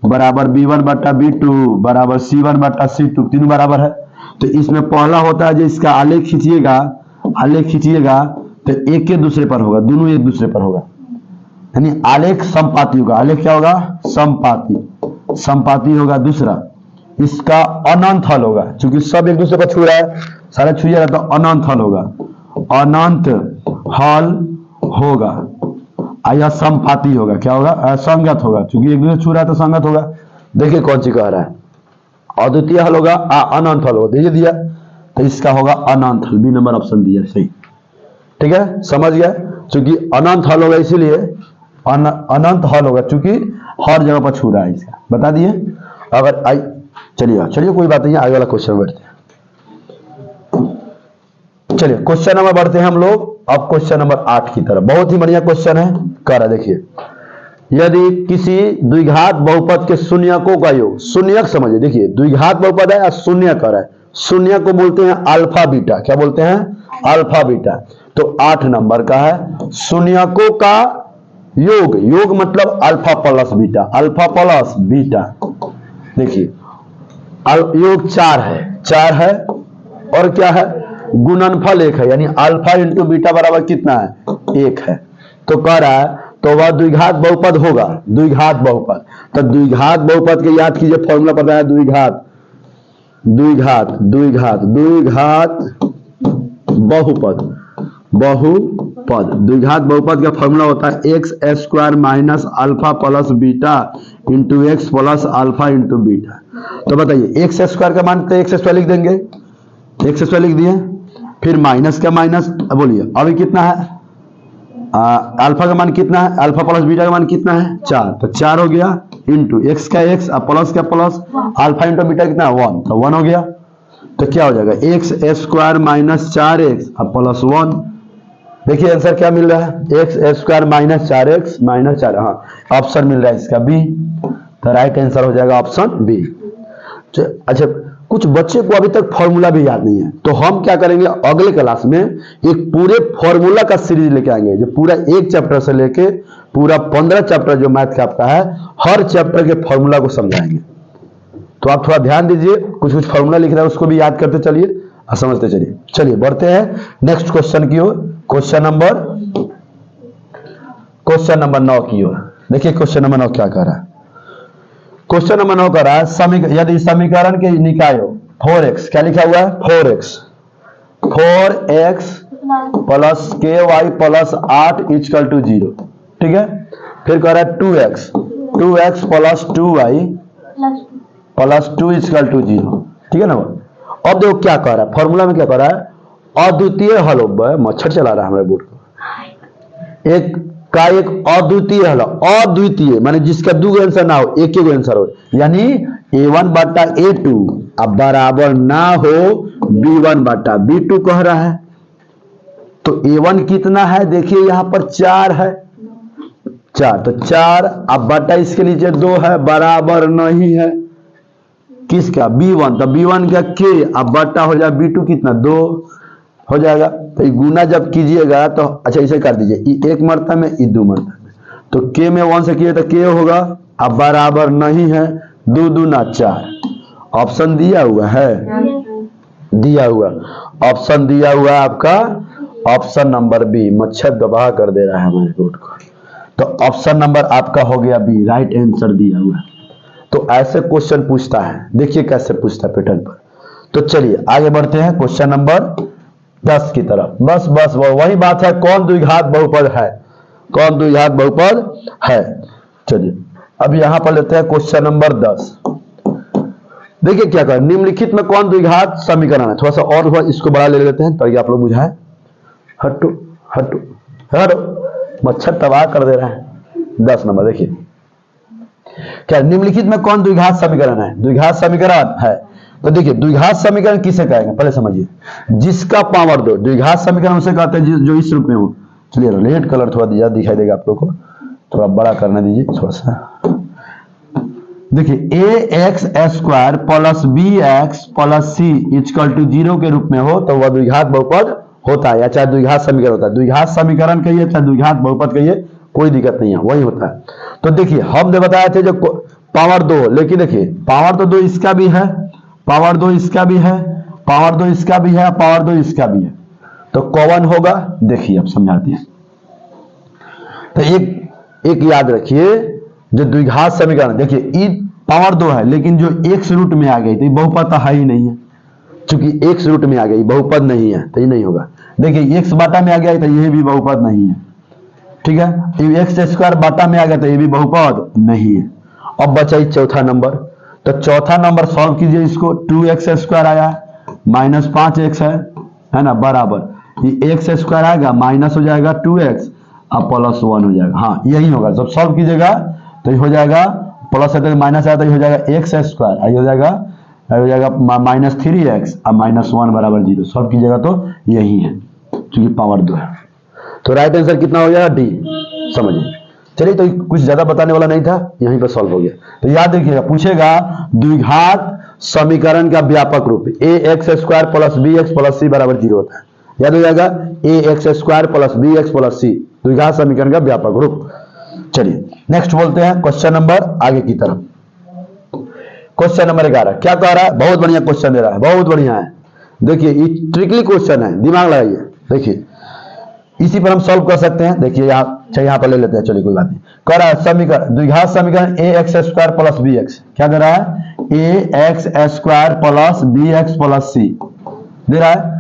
= B1/B2 = C1/C2, तीनों बराबर है। तो इसमें पहला होता है जो इसका आलेख खींचिएगा, आलेख खींचिएगा तो एक के दूसरे पर होगा, दोनों एक दूसरे पर होगा, यानी आलेख समपाती होगा। आलेख क्या होगा? समपाती, समपाती होगा। दूसरा इसका अनंत हल होगा, क्योंकि सब एक दूसरे पर छू रहा है, सारे छू जा रहा है तो अनंत हल होगा। अनंत हल होगा, या समपाती होगा। क्या होगा? असंगत होगा, क्योंकि एक दूसरे छू रहा है तो संगत होगा। देखिए कौन सी कह रहा है, अद्वितीय हल होगा, अनंत हल होगा। देखिए दिया, तो इसका होगा अनंत हल। बी नंबर ऑप्शन दिया सही। ठीक है, समझ गया। क्योंकि अनंत हल होगा, इसीलिए अनंत हल होगा, क्योंकि हर जगह पर छू रहा है। इसका बता दिए। अगर आई, चलिए कोई बात नहीं, आगे वाला क्वेश्चन बढ़ते हैं। चलिए क्वेश्चन नंबर बढ़ते हैं हम लोग अब क्वेश्चन नंबर 8 की तरफ। बहुत ही बढ़िया क्वेश्चन है। कह रहा है देखिए, यदि किसी द्विघात बहुपद के शून्यकों का योग, शून्यक समझिए, देखिए द्विघात बहुपद है या शून्य कर है, शून्य को बोलते हैं अल्फा बीटा। क्या बोलते हैं? Alpha beta. तो 8 नंबर का है, शून्यकों का योग, योग मतलब alpha plus beta, alpha plus beta. देखिए योग 4 है और क्या है? गुणनफल 1 है, यानी अल्फा इंटू बीटा बराबर कितना है? 1 है। तो कह रहा है तो वह द्विघात बहुपद होगा, द्विघात बहुपद। तो द्विघात बहुपद के याद कीजिए, फॉर्मूला पता है, द्विघात द्विघात द्विघात द्विघात बहुपद, बहुपद द्विघात बहुपद का फॉर्मूला होता है x square minus alpha plus beta into x plus alpha into beta. तो बताइए एक्स स्क्वायर का मान तो एक्स स्क्वायर लिख देंगे, एक्स स्क्वायर लिख दिए, फिर माइनस का माइनस, बोलिए अभी कितना है? अल्फा का मान कितना है? अल्फा प्लस बीटा का मान कितना है? 4। तो 4 हो गया, इंटू एक्स का एक्स, प्लस का प्लस, अल्फा इंटू बीटा कितना है? 1। तो 1 हो गया। तो क्या हो जाएगा? X square minus 4x plus 1। देखिए आंसर क्या मिल रहा है? X square minus 4x minus 4। हाँ, ऑप्शन मिल रहा है इसका बी। तो राइट आंसर हो जाएगा ऑप्शन बी। अच्छा, कुछ बच्चे को अभी तक फॉर्मूला भी याद नहीं है, तो हम क्या करेंगे, अगले क्लास में एक पूरे फॉर्मूला का सीरीज लेके आएंगे, जो पूरा एक चैप्टर से लेके पूरा 15 चैप्टर जो मैथ का आपका है, हर चैप्टर के फॉर्मूला को समझाएंगे। तो आप थोड़ा ध्यान दीजिए, कुछ कुछ फॉर्मूला लिख रहा है उसको भी याद करते चलिए और समझते चलिए। चलिए बढ़ते हैं नेक्स्ट क्वेश्चन की ओर, क्वेश्चन नंबर 9 की ओर। देखिए क्वेश्चन नंबर 9 क्या कर रहा है। क्वेश्चन नंबर 9 कर रहा है, यदि समीकरण के निकाय 4x, क्या लिखा हुआ है? 4x plus ky plus 8 equal to 0। ठीक है, फिर कह रहा है 2x plus 2y plus 2 equal to 0। ठीक है ना। अब देखो क्या कह रहा है, फॉर्मूला में क्या कह रहा है? अद्वितीय हल, मच्छर चला रहा है हमारे बोर्ड को। एक अद्वितीय हल, अद्वितीय माने जिसका दो आंसर ना हो, एक ही आंसर हो, यानी a1 बटा a2 अब बराबर ना हो b1 बटा b2 कह रहा है। तो a1 कितना है? देखिए यहां पर 4 है, 4। तो 4 अब बटा इसके नीचे 2 है, बराबर नहीं है किसका? b1। तो b1 का k अब बटा हो जाए b2 कितना? 2 हो जाएगा। तो गुना जब कीजिएगा तो अच्छा इसे कर दीजिए, एक मरतबा में, 2 मरतबा में। तो k में 1 से किए तो k होगा, अब बराबर नहीं है, 2 दूना 4। ऑप्शन दिया हुआ है, दिया हुआ ऑप्शन दिया हुआ आपका ऑप्शन नंबर बी। मच्छर दबा कर दे रहा है हमारे बोर्ड को। तो ऑप्शन नंबर आपका हो गया बी, राइट आंसर दिया हुआ है। तो ऐसे क्वेश्चन पूछता है, देखिए कैसे पूछता है पैटर्न पर। तो चलिए आगे बढ़ते हैं क्वेश्चन नंबर 10 की तरफ। बस वही बात है, कौन द्विघात बहुपद है, कौन द्विघात बहुपद है। चलिए अब यहां पर लेते हैं क्वेश्चन नंबर 10। देखिए क्या कर, निम्नलिखित में कौन द्विघात समीकरण है। थोड़ा सा और हुआ, इसको बड़ा ले लेते हैं ताकि आप लोग बुझाएं। हटो हटो हटो, मच्छर तबाह कर दे रहा है। 10 नंबर देखिए क्या, निम्नलिखित में कौन द्विघात समीकरण है? द्विघात समीकरण है। तो देखिए द्विघात समीकरण किसे कहेंगे, पहले समझिए। जिसका पावर 2, द्विघात समीकरण उसे कहते हैं जो इस रूप में हो। चलिए रेड कलर थोड़ा ज्यादा दिखाई देगा आप लोग को, थोड़ा बड़ा करने दीजिए थोड़ा सा। देखिए ax square plus bx plus c equal to 0 के रूप में हो तो वह द्विघात बहुपद होता है, या चाहे द्विघात समीकरण होता है। द्विघात समीकरण कहिए चाहे द्विघात बहुपद कहिए, कोई दिक्कत नहीं है, वही होता है। तो देखिए हमने बताए थे जो पावर 2, लेकिन देखिए पावर तो 2 इसका भी है, पावर 2 इसका भी है, पावर 2 इसका भी है, पावर 2 इसका भी है। तो कौन होगा? देखिए अब समझाते हैं। तो एक याद रखिए, जो द्विघात समीकरण, देखिए ई पावर 2 है लेकिन जो x रूट में आ गई तो बहुपद है ही नहीं है, क्योंकि x रूट में आ गई बहुपद नहीं है तो ये नहीं होगा। देखिए x बाटा में आ गया तो ये भी बहुपद नहीं है, ठीक है। एक्स स्क्वायर बाटा में आ गया तो ये भी बहुपद नहीं है। अब बचा ही चौथा नंबर, तो चौथा नंबर सॉल्व कीजिए इसको। 2x स्क्वायर आया माइनस 5x है ना, बराबर ये एक्स स्क्वायर आएगा माइनस हो जाएगा 2x अब प्लस 1 हो जाएगा। हाँ यही होगा, जब सॉल्व कीजिएगा तो ये हो जाएगा प्लस है माइनस आया तो ये हो जाएगा एक्स स्क्वायर, ये हो जाएगा माइनस 3x अब माइनस 1 बराबर 0। सॉल्व कीजिएगा तो यही है, क्योंकि पावर 2 है। तो राइट आंसर कितना हो जाएगा, डी। समझिए, चलिए तो कुछ ज्यादा बताने वाला नहीं था, यहीं पर सॉल्व हो गया। तो याद रखिएगा, पूछेगा द्विघात समीकरण का व्यापक रूप a x square plus b x plus c बराबर 0 होता है। याद हो जाएगा, a x square plus b x plus c द्विघात समीकरण का व्यापक रूप। चलिए नेक्स्ट बोलते हैं क्वेश्चन नंबर आगे की तरफ। क्वेश्चन नंबर 11 क्या कह रहा है, बहुत बढ़िया क्वेश्चन दे रहा है, बहुत बढ़िया है। देखिए ये ट्रिकली क्वेश्चन है, दिमाग लगाइए। देखिए इसी पर हम सॉल्व कर सकते हैं। देखिए यहाँ पर ले लेते हैं, चलिए कोई बात नहीं। कह रहा है समीकरण द्विघात समीकरण a x square plus b x, क्या दे रहा है, a x square plus b x plus c दे रहा है,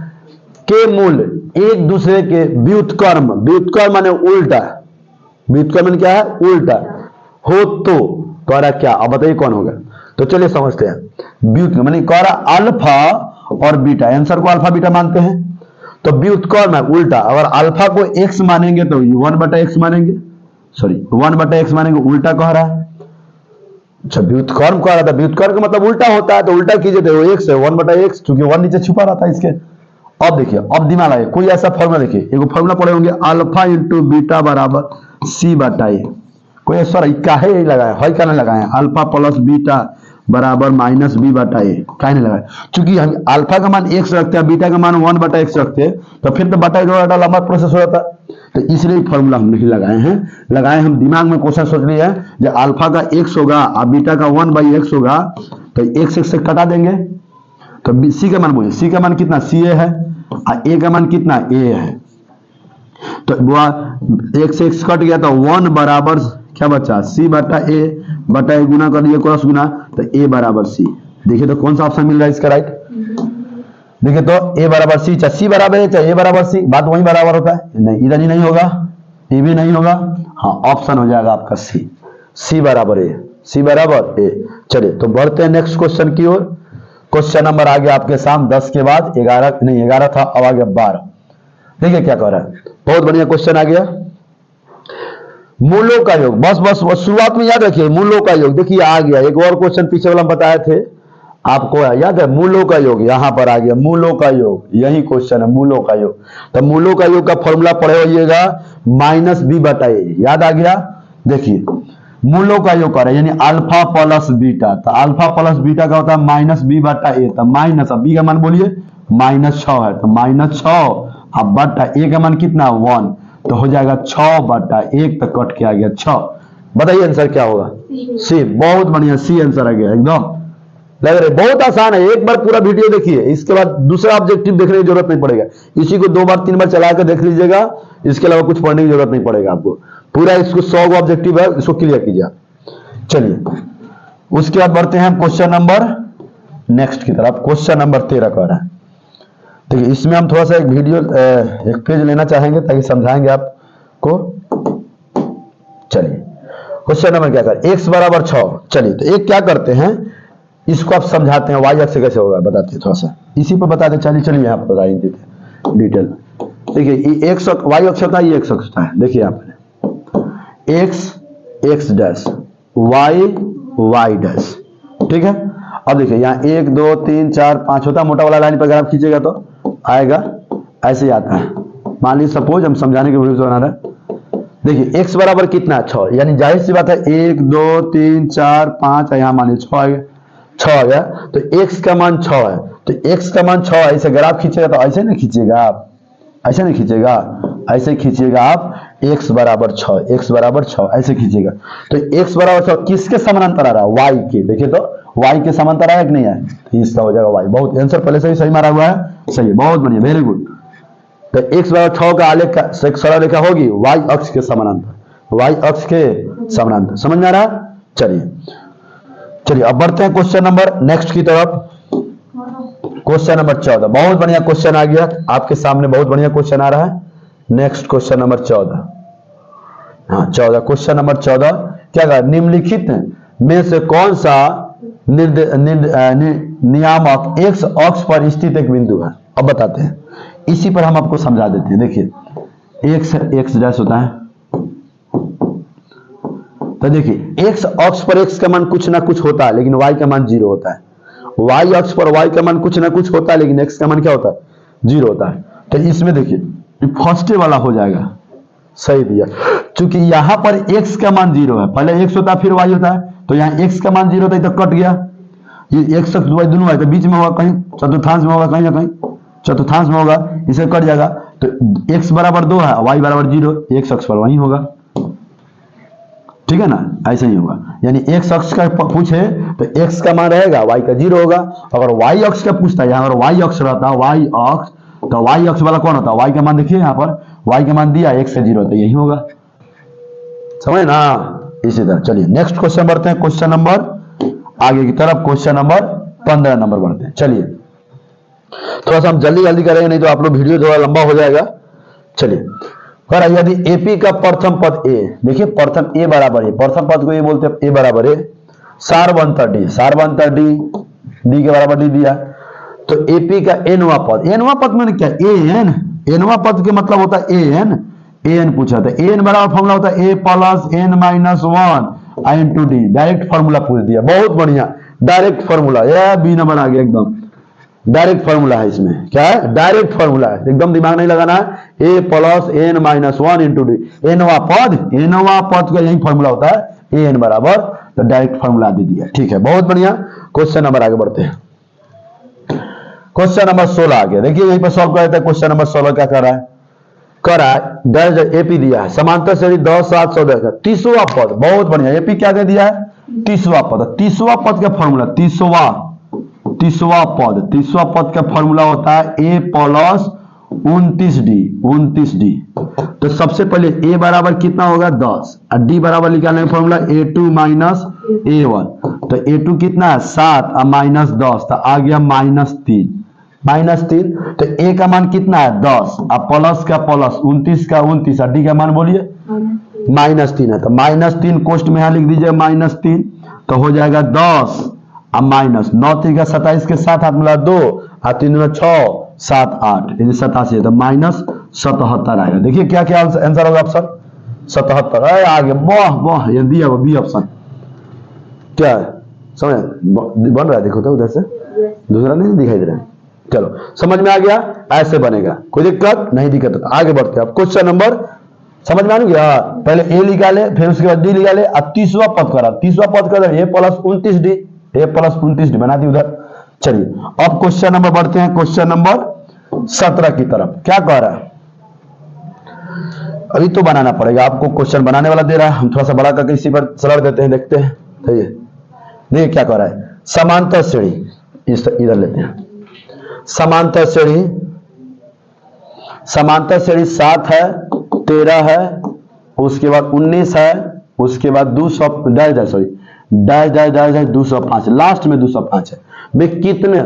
के मूल्य एक दूसरे के व्युत्क्रम, व्युत्क्रम माने उल्टा, व्युत्क्रम माने क्या है, उल्टा हो तो कह रहा क्या, अब बताइए कौन होगा। तो चलिए समझते हैं। व्युत्क्रम माने कह रहा अल्फा और बीटा, आंसर को अल्फा बीटा मानते हैं तो व्युत्क्रम है उल्टा। अगर अल्फा को x मानेंगे तो 1/x मानेंगे, सॉरी 1/x मानेंगे, उल्टा कह रहा है। अच्छा व्युत्क्रम कह रहा था, व्युत्क्रम का मतलब उल्टा होता है, तो उल्टा कीजिए तो x है 1/x, क्योंकि 1 नीचे छुपा रहता है इसके। अब देखिए, अब दिमाग लगाइए, कोई ऐसा फॉर्मूला देखिए, एगो फॉर्मूला पढ़े होंगे अल्फा इंटू बीटा बराबर c/a। कोई सर काहे नहीं लगाया, है क्या नहीं लगाया, अल्फा प्लस बीटा बराबर माइनस b/a क्या नहीं लगाया, क्योंकि हम अल्फा का मान x रखते हैं, बीटा का मान 1/x रखते हैं, तो फिर तो बटा जोड़ा लंबा प्रोसेस हो जाता। तो इसलिए फॉर्मूला हम नहीं लगाए हैं, लगाए हम दिमाग में क्वेश्चन सोच लिए हैं, जब अल्फा का x होगा और बीटा का 1/x होगा तो x से कटा देंगे, तो सी का मान बोलिए, सी का मान कितना ca है और a का मान कितना a है, तो x से x कट गया तो 1 बराबर क्या बचा, c/a बटा a गुना कर दिए क्रॉस गुना, तो a बराबर c। देखिए तो कौन सा ऑप्शन मिल रहा है इसका राइट, देखिए तो a बराबर c, चाहे c बराबर है चाहे a बराबर c, बात वही बराबर होता है। नहीं इधर ही नहीं होगा, ये भी नहीं होगा, हाँ ऑप्शन हो जाएगा आपका c, c बराबर a, c बराबर a। चलिए तो बढ़ते हैं नेक्स्ट क्वेश्चन की ओर। क्वेश्चन नंबर आ गया आपके सामने 10 के बाद 11, नहीं 11 था, अब आ गया 12। देखिए क्या कह रहा है, बहुत बढ़िया क्वेश्चन आ गया। मूलों का योग, बस शुरुआत में याद रखिए मूलों का योग। देखिए आ गया एक और क्वेश्चन पीछे वाला बताए थे आपको, याद है मूलों का योग, यहां पर आ गया मूलों का योग, यही क्वेश्चन है मूलों का योग। तो मूलों का योग का फॉर्मूला पढ़े होइएगा माइनस b/a, याद आ गया। देखिए मूलों का योग कर रहा है यानी अल्फा प्लस बीटा, तो अल्फा प्लस बीटा का होता है माइनस b/a, तो माइनस, अब b का मान बोलिए -6 है, तो -6 अब बटा a का मान कितना 1, तो हो जाएगा 6/1, तक कट के आ गया 6। बताइए आंसर क्या होगा, सी। बहुत बढ़िया, सी आंसर आ गया एकदम, लग रहा है बहुत आसान है। एक बार पूरा वीडियो देखिए, इसके बाद दूसरा ऑब्जेक्टिव देखने की जरूरत नहीं पड़ेगा, इसी को 2 बार 3 बार चला कर देख लीजिएगा, इसके अलावा कुछ पढ़ने की जरूरत नहीं पड़ेगा आपको। पूरा इसको 100 ऑब्जेक्टिव है, इसको क्लियर कीजिए। चलिए उसके बाद बढ़ते हैं क्वेश्चन नंबर नेक्स्ट की तरफ। क्वेश्चन नंबर 13 कह रहा है, देखिए इसमें हम थोड़ा सा एक वीडियो एक पेज लेना चाहेंगे ताकि समझाएंगे आपको। चलिए क्वेश्चन नंबर क्या कर, x बराबर 6। चलिए तो एक क्या करते हैं, इसको आप समझाते हैं, y अक्ष से कैसे होगा बताते हैं, थोड़ा सा इसी पर बताते हैं। चलिए यहाँ पर बताइए डिटेल। देखिए x y अक्ष होता है, ये x अक्ष होता है। देखिए यहाँ पर x डैश y डैश, ठीक है। अब देखिए यहाँ 1 2 3 4 5 होता है, मोटा वाला लाइन पर अगर आप खींचेगा तो आएगा, ऐसे ही आता है। मान लीजिए सपोज हम समझाने के वीडियो बना रहे हैं। देखिए x बराबर कितना है 6, यानी जाहिर सी बात है 1 2 3 4 5, यहाँ मान लीजिए 6 आ गया, तो x का मान 6 है, तो x का मान 6 है। इसे अगर आप खींचेगा तो ऐसे नहीं खींचिएगा आप, ऐसे नहीं खींचेगा, ऐसे खींचिएगा आप x बराबर 6, x बराबर 6 ऐसे खींचेगा। तो x बराबर 6 किसके समानांतर आ रहा है, y के। देखिए तो y के समांतर आया कि नहीं है, तो इसका हो जाएगा y। बहुत आंसर पहले से ही सही मारा हुआ है, सही है, बहुत बढ़िया, वेरी गुड। तो x बराबर 6 का आलेख का सरल रेखा होगी y अक्ष के समानांतर, y अक्ष के समानांतर, समझ में आ रहा। चलिए अब बढ़ते हैं क्वेश्चन नंबर नेक्स्ट की तरफ। क्वेश्चन नंबर 14, बहुत बढ़िया क्वेश्चन आ गया आपके सामने, बहुत बढ़िया क्वेश्चन आ रहा है। नेक्स्ट क्वेश्चन नंबर 14, हाँ 14, क्वेश्चन नंबर 14 क्या कहा, निम्नलिखित में से कौन सा नियामक एक्स अक्ष पर स्थित एक बिंदु है। अब बताते हैं, इसी पर हम आपको समझा देते हैं। देखिए एक्स डैश होता है, तो देखिए एक्स अक्ष पर एक्स का मान कुछ ना कुछ होता है, लेकिन वाई का मान 0 होता है। वाई अक्ष पर वाई का मान कुछ ना कुछ होता है, लेकिन एक्स का मान क्या होता है, 0 होता है। तो इसमें देखिए फर्स्ट वाला हो जाएगा, सही दिया, क्योंकि यहां पर x का मान 0 है, पहले x होता है फिर y होता है, तो यहाँ x का मान 0 होता है तो कट गया, ये x और y दोनों है तो बीच में होगा, कहीं चतुर्थांश में होगा, कहीं ना कहीं चतुर्थांश में होगा, इसे कट जाएगा। तो x बराबर 2 है, y बराबर 0, x अक्ष पर वही होगा, ठीक है ना, ऐसा ही होगा। यानी x अक्ष का पूछे तो x का मान रहेगा, y का 0 होगा। अगर y अक्ष का पूछता है, यहाँ अगर y अक्ष रहता है, y अक्ष, तो y अक्ष वाला कौन होता है, y का मान देखिए यहाँ पर, y का मान दिया, x से 0 होता है, यही होगा, समझे ना। इसी तरह चलिए नेक्स्ट क्वेश्चन बढ़ते हैं, क्वेश्चन नंबर आगे की तरफ, क्वेश्चन नंबर 15 नंबर बढ़ते हैं। चलिए थोड़ा सा हम जल्दी जल्दी करेंगे, नहीं तो आप लोग वीडियो थोड़ा लंबा हो जाएगा। चलिए यदि एपी का प्रथम पद ए, देखिए प्रथम ए बराबर है, प्रथम पद को ये बोलते हैं ए बराबर है सारवंतर डी, सारवंतर डी, डी के बराबर डी दिया। तो एपी का एनवा पद, एनवा पद मैंने क्या, ए एन, एनवा पद के मतलब होता है ए एन, ए एन पूछा था, ए एन बराबर फॉर्मूला होता है a plus n minus 1 into d, direct formula पूछ दिया, बहुत बढ़िया डायरेक्ट फॉर्मूला, ये बी नंबर आ गया एकदम, डायरेक्ट फॉर्मूला है, इसमें क्या है, डायरेक्ट फॉर्मूला है, एकदम दिमाग नहीं लगाना है, a plus n minus 1 into d, एनवा पद का यही फॉर्मूला होता है ए एन बराबर, तो डायरेक्ट फॉर्मूला दे दिया, ठीक है, बहुत बढ़िया। क्वेश्चन नंबर आगे बढ़ते हैं, क्वेश्चन नंबर 16 आ गया, देखिए यहीं पर सॉल्व कर देते हैं। क्वेश्चन नंबर 16 क्या कर रहा है, दर्ज एपी दिया है, समांतर श्रेणी 10 7 14, 30वां पद, बहुत बढ़िया, एपी क्या दे दिया है, 30वां पद, 30वां पद का फॉर्मूला, 30वां पद का फॉर्मूला होता है ए प्लस 29 डी। तो सबसे पहले ए बराबर कितना होगा 10, और डी बराबर निकालने का फॉर्मूला a2 माइनस a1, तो a2 कितना है 7 और माइनस 10, तो आ गया -3, तो ए का मान कितना है 10 और प्लस का प्लस 29 का 29, और डी का मान बोलिए -3 है, तो -3 कोष्ट में यहाँ लिख दीजिए -3, तो हो जाएगा 10 और माइनस 9 3 का 27 के साथ हाथ मिला 2 और 3 में 6 7 8, 87 है, तो -77 आएगा। देखिए क्या क्या आंसर होगा ऑप्शन 77, आगे वाह वाह, ये दिया वो बी ऑप्शन, क्या है समझ बन रहा है, देखो तो उधर से दूसरा नहीं दिखाई दे रहा है, चलो समझ में आ गया, ऐसे बनेगा, कोई दिक्कत नहीं, दिक्कत आगे बढ़ते हैं। अब क्वेश्चन नंबर समझ में आ गया, पहले ए निकाले, फिर उसके बाद डी निकाले, अब 30वां पद करा, 30वां पद करा ए प्लस 29 डी, ए प्लस 29 डी बना दी उधर। चलिए अब क्वेश्चन नंबर बढ़ते हैं, क्वेश्चन नंबर 17 की तरफ, क्या कह रहा है, अभी तो बनाना पड़ेगा आपको, क्वेश्चन बनाने वाला दे रहा है, हम थोड़ा सा बड़ा करके इसी पर सलट देते हैं, देखते हैं। देखिए क्या कह रहा है, समांतर श्रेणी इधर लेते हैं, समांतर श्रेणी 7 है, 13 है, उसके बाद 19 है, उसके बाद 205, लास्ट में 205 है। वे कितने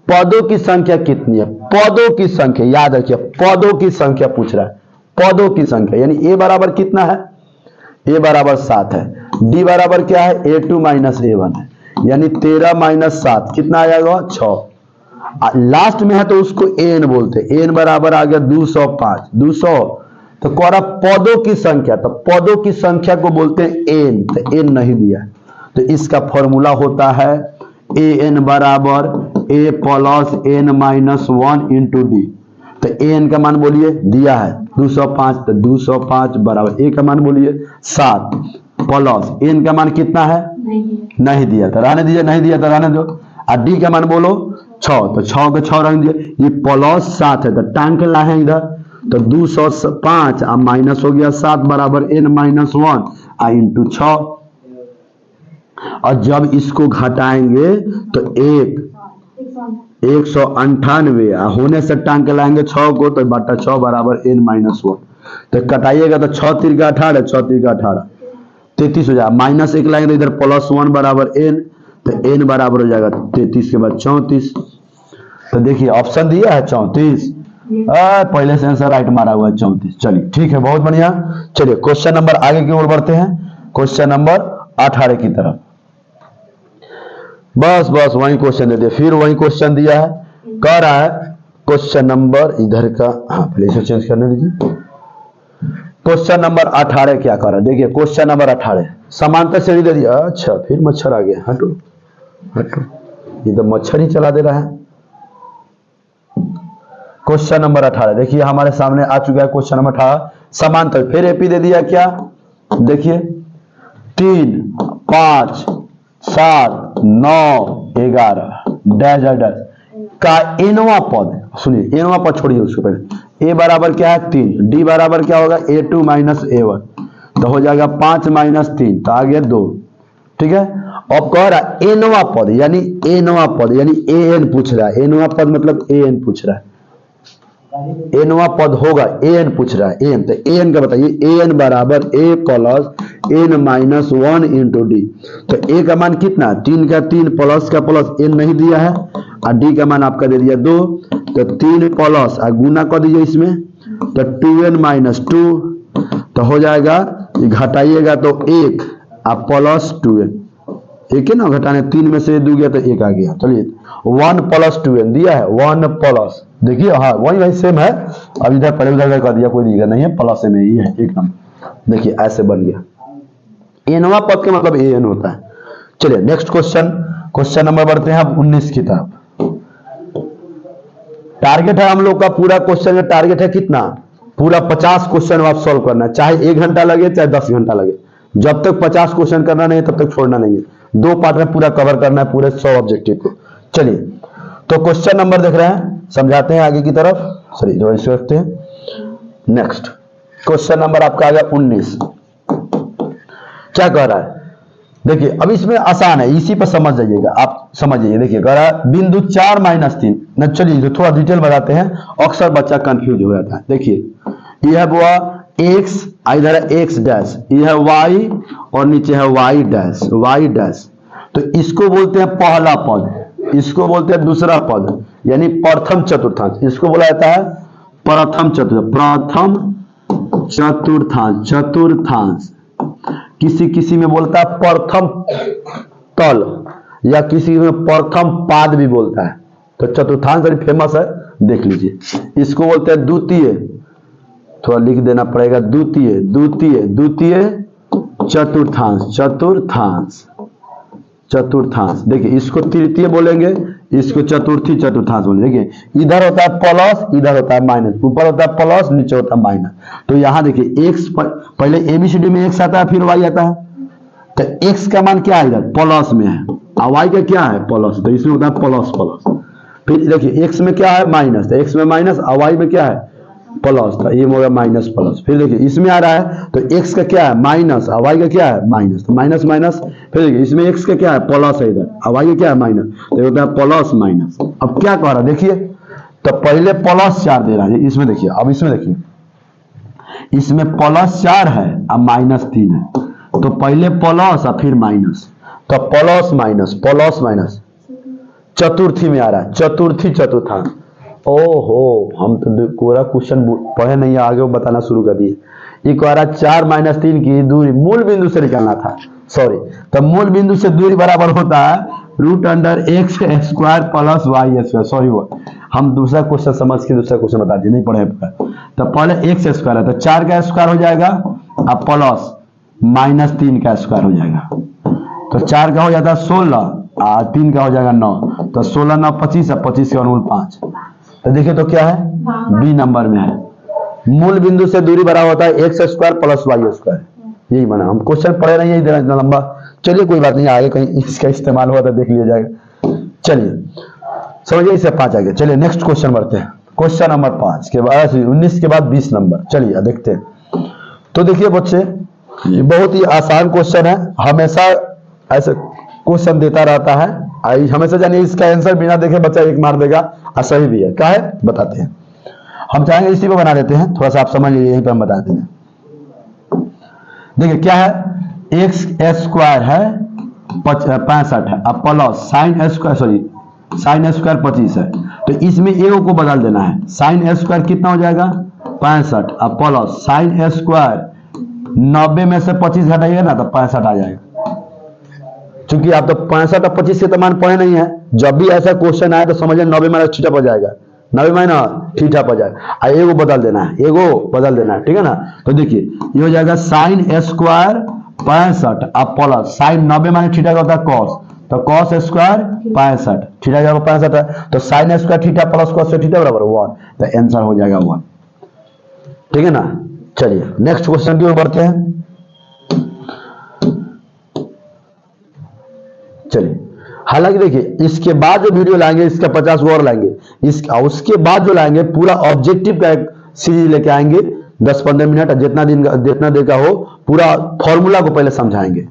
पदों की संख्या कितनी है, पदों की संख्या याद रखिए, पदों की संख्या पूछ रहा है, पदों की संख्या, यानी ए बराबर कितना है, ए बराबर 7 है, डी बराबर क्या है a2 माइनस a1 है, यानी 13 माइनस 7 कितना आ जाएगा 6, लास्ट में है तो उसको एन बोलते हैं, एन बराबर आ गया 205, 200, तो कौरा पदों की संख्या, तो पदों की संख्या को बोलते हैं एन, तो एन नहीं दिया, तो इसका फॉर्मूला होता है ए एन बराबर a plus n minus 1 into d, तो एन का मान बोलिए दिया है 205, तो 205 बराबर ए का मान बोलिए 7 प्लस एन का मान कितना है नहीं दिया, तो रहने दीजिए, नहीं दिया तो रहने दो, और डी का मान बोलो 6, तो 6 के 6 रख दिए, ये प्लस 7 है, तो टांग के लाए इधर, तो 205 और माइनस हो गया 7 बराबर एन माइनस 1 इंटू 6, और जब इसको घटाएंगे तो 198 होने से टांग के लाएंगे 6 को, तो बटा 6 बराबर एन माइनस 1, तो कटाइएगा तो 6 3 का 18, 6 3 का 18, 33 हो जाएगा, माइनस 1 लाएंगे इधर प्लस 1 बराबर एन, तो एन बराबर हो जाएगा 33 के बाद 34, तो देखिए ऑप्शन दिया है 34, पहले से आंसर राइट मारा हुआ है 34। चलिए ठीक है, बहुत बढ़िया। चलिए क्वेश्चन नंबर आगे की ओर बढ़ते हैं, क्वेश्चन नंबर 18 की तरफ। बस बस वही क्वेश्चन दे दिया, फिर वही क्वेश्चन दिया है। कह रहा है क्वेश्चन नंबर इधर का, हाँ पहले इसे चेंज करने दीजिए। क्वेश्चन नंबर 18 क्या कर रहा है, देखिए क्वेश्चन नंबर 18 समांतर श्रेणी दे दिया। अच्छा फिर मच्छर आ गया, हटो हटो, ये तो मच्छर ही चला दे रहा है। क्वेश्चन नंबर 18 देखिए हमारे सामने आ चुका है। क्वेश्चन नंबर 18 समांतर, फिर एपी दे दिया क्या, देखिए 3 5 7 9 11 डैश डैश का एनवा पद। सुनिए एनवा पद छोड़िए उसको पहले। ए बराबर क्या है 3, डी बराबर क्या होगा A2 माइनस A1, तो हो जाएगा 5 माइनस 3, तो आ गया 2। ठीक है, अब कह रहा है एनवा पद यानी एनवा पद यानी एन पूछ रहा है। एनवा पद मतलब एन पूछ रहा है, एनवा पद होगा एन पूछ रहा है। एन तो एन का बताइए, एन बराबर a plus n minus 1 into d. तो ए का मान कितना, 3 का 3 प्लस का प्लस, एन नहीं दिया है, और डी का मान आपका दे दिया 2, तो 3 प्लस गुना कर दीजिए इसमें, तो 2n माइनस 2, तो हो जाएगा घटाइएगा तो 1 और प्लस 2n, एक है ना घटाने, 3 में से 2 गया तो 1 आ गया। चलिए 1 प्लस 2n दिया है, 1 प्लस, देखिए हाँ वही वही सेम है। अब इधर पहले उधर कर दिया, कोई दिक्कत नहीं है, प्लस में ही है एक नंबर। देखिए ऐसे बन गया, एनवा पद के मतलब एन होता है। चलिए नेक्स्ट क्वेश्चन, क्वेश्चन नंबर बढ़ते हैं अब 19 की तरफ। टारगेट है हम लोग का, पूरा क्वेश्चन का टारगेट है कितना, पूरा 50 क्वेश्चन आप सॉल्व करना है, चाहे 1 घंटा लगे चाहे 10 घंटा लगे, जब तक 50 क्वेश्चन करना नहीं तब तक छोड़ना नहीं है। 2 पार्ट में पूरा कवर करना है पूरे 100 ऑब्जेक्टिव को। चलिए तो क्वेश्चन नंबर देख रहे हैं, समझाते हैं आगे की तरफ। सॉरी जो इसे रखते हैं। नेक्स्ट क्वेश्चन नंबर आपका आ गया 19। क्या कह रहा है, देखिए अब इसमें आसान है, इसी पर समझ जाइएगा, आप समझ जाइए। देखिए कह रहा है बिंदु 4 माइनस 3 न। चलिए थोड़ा डिटेल बताते हैं, अक्सर बच्चा कंफ्यूज हो जाता है। देखिए यह हुआ x, इधर है x डैश, यह है y और नीचे है y डैश, y डैश। तो इसको बोलते हैं पहला पद, इसको बोलते हैं दूसरा पद, यानी प्रथम चतुर्थांश। इसको बोला जाता है प्रथम चतुर्थांश, प्रथम चतुर्थांश, चतुर्थांश। किसी में बोलता है प्रथम तल, या किसी में प्रथम पाद भी बोलता है। तो चतुर्थांश बड़ी फेमस है, देख लीजिए। इसको बोलते हैं द्वितीय, थोड़ा लिख देना पड़ेगा, द्वितीय द्वितीय द्वितीय चतुर्थांश, चतुर्थांश चतुर्थांश। देखिए इसको तृतीय बोलेंगे, इसको चतुर्थी चतुर्थांश बोलेंगे। देखिए इधर होता है प्लस, इधर होता है माइनस, ऊपर होता है प्लस, नीचे होता है माइनस। तो यहाँ देखिए x पहले एबीसीडी में x आता है, फिर y आता है। तो x का मान क्या है, इधर प्लस में है, और y का क्या है प्लस, तो इसमें होता है प्लस प्लस। फिर देखिए x में क्या है माइनस, तो x में माइनस, और y में क्या है प्लस, तो ये होगा माइनस प्लस। फिर देखिए इसमें आ रहा है तो x का क्या है माइनस, और y का क्या है माइनस, तो माइनस माइनस। फिर देखिए इसमें x का क्या है प्लस है इधर, और y का क्या है माइनस, तो ये होता है प्लस माइनस। अब क्या कह रहा है देखिए, तो पहले प्लस 4 दे रहा है, इसमें देखिए, अब इसमें देखिए, इसमें प्लस 4 है और माइनस 3 है। तो पहले प्लस और फिर माइनस, तो प्लस माइनस प्लस माइनस चतुर्थी में आ रहा है, चतुर्थी चतुर्थांश। ओहो हम तो पूरा क्वेश्चन पढ़े नहीं, आगे वो बताना शुरू कर दिए। ये कह रहा 4 माइनस 3 की दूरी मूल बिंदु से निकालना था, सॉरी। तो मूल बिंदु से दूरी बराबर होता है √x square plus y square. Sorry वो हम दूसरा क्वेश्चन समझ के दूसरा क्वेश्चन बता दिए, नहीं पढ़े। तो पहले x स्क्वायर है, तो 4 का स्क्वायर हो जाएगा, अब प्लस माइनस 3 का स्क्वायर हो जाएगा। तो 4 का हो जाता है 16 और 3 का हो जाएगा 9, तो 16 9 25 और 25 के अनुरूप 5। तो देखिए तो क्या है, बी नंबर में है। मूल बिंदु से दूरी बराबर होता है x square plus y square. यही बना, हम क्वेश्चन पढ़े नहीं है इधर इतना लंबा। चलिए कोई बात नहीं, आगे कहीं इसका इस्तेमाल हुआ तो देख लिया जाएगा। चलिए समझिए, इसे 5 आ गया। चलिए नेक्स्ट क्वेश्चन बढ़ते हैं, क्वेश्चन नंबर 5 के बाद 19 के बाद 20 नंबर। चलिए देखते हैं। तो देखिए बच्चे ये बहुत ही आसान क्वेश्चन है, हमेशा ऐसे क्वेश्चन देता रहता है, हमेशा जानिए इसका आंसर बिना देखे बच्चा 1 मार देगा, और सही भी है। क्या है बताते हैं, हम चाहेंगे इसी पे बना देते हैं, थोड़ा सा आप समझ लीजिए, यहीं पे हम बताते हैं। देखिए क्या है, एक्स स्क्वायर है 65 है, अब plus sine square, sorry sine square 25 है, तो इसमें ए को बदल देना है। साइन ए स्क्वायर कितना हो जाएगा 65, अब प्लस साइन ए स्क्वायर 90 में से 25 घटाइएगा ना तो 65 आ जाएगा। चूंकि आप तो 65 और 25 के तो मान पढ़े नहीं है, जब भी ऐसा क्वेश्चन आए तो समझिए 90 माइनस थीटा पर जाएगा, 90 माइनस थीटा पर जाएगा। एगो बदल देना है, एगो बदल देना है, ठीक है ना। तो देखिए ये हो जाएगा साइन ए स्क्वायर 65 अब प्लस साइन 90 माइनस थीटा का होता है कॉस, तो कॉस स्क्वायर 65 थीटा जाएगा 65 है, तो sine square theta plus cos theta बराबर 1, तो आंसर हो जाएगा 1, ठीक है ना। चलिए नेक्स्ट क्वेश्चन की ओर बढ़ते हैं। चलिए हालांकि देखिए इसके बाद जो वीडियो लाएंगे इसका 50 और लाएंगे, उसके बाद जो लाएंगे पूरा ऑब्जेक्टिव का एक सीरीज लेके आएंगे 10-15 मिनट, जितना देर का हो, पूरा फॉर्मूला को पहले समझाएंगे,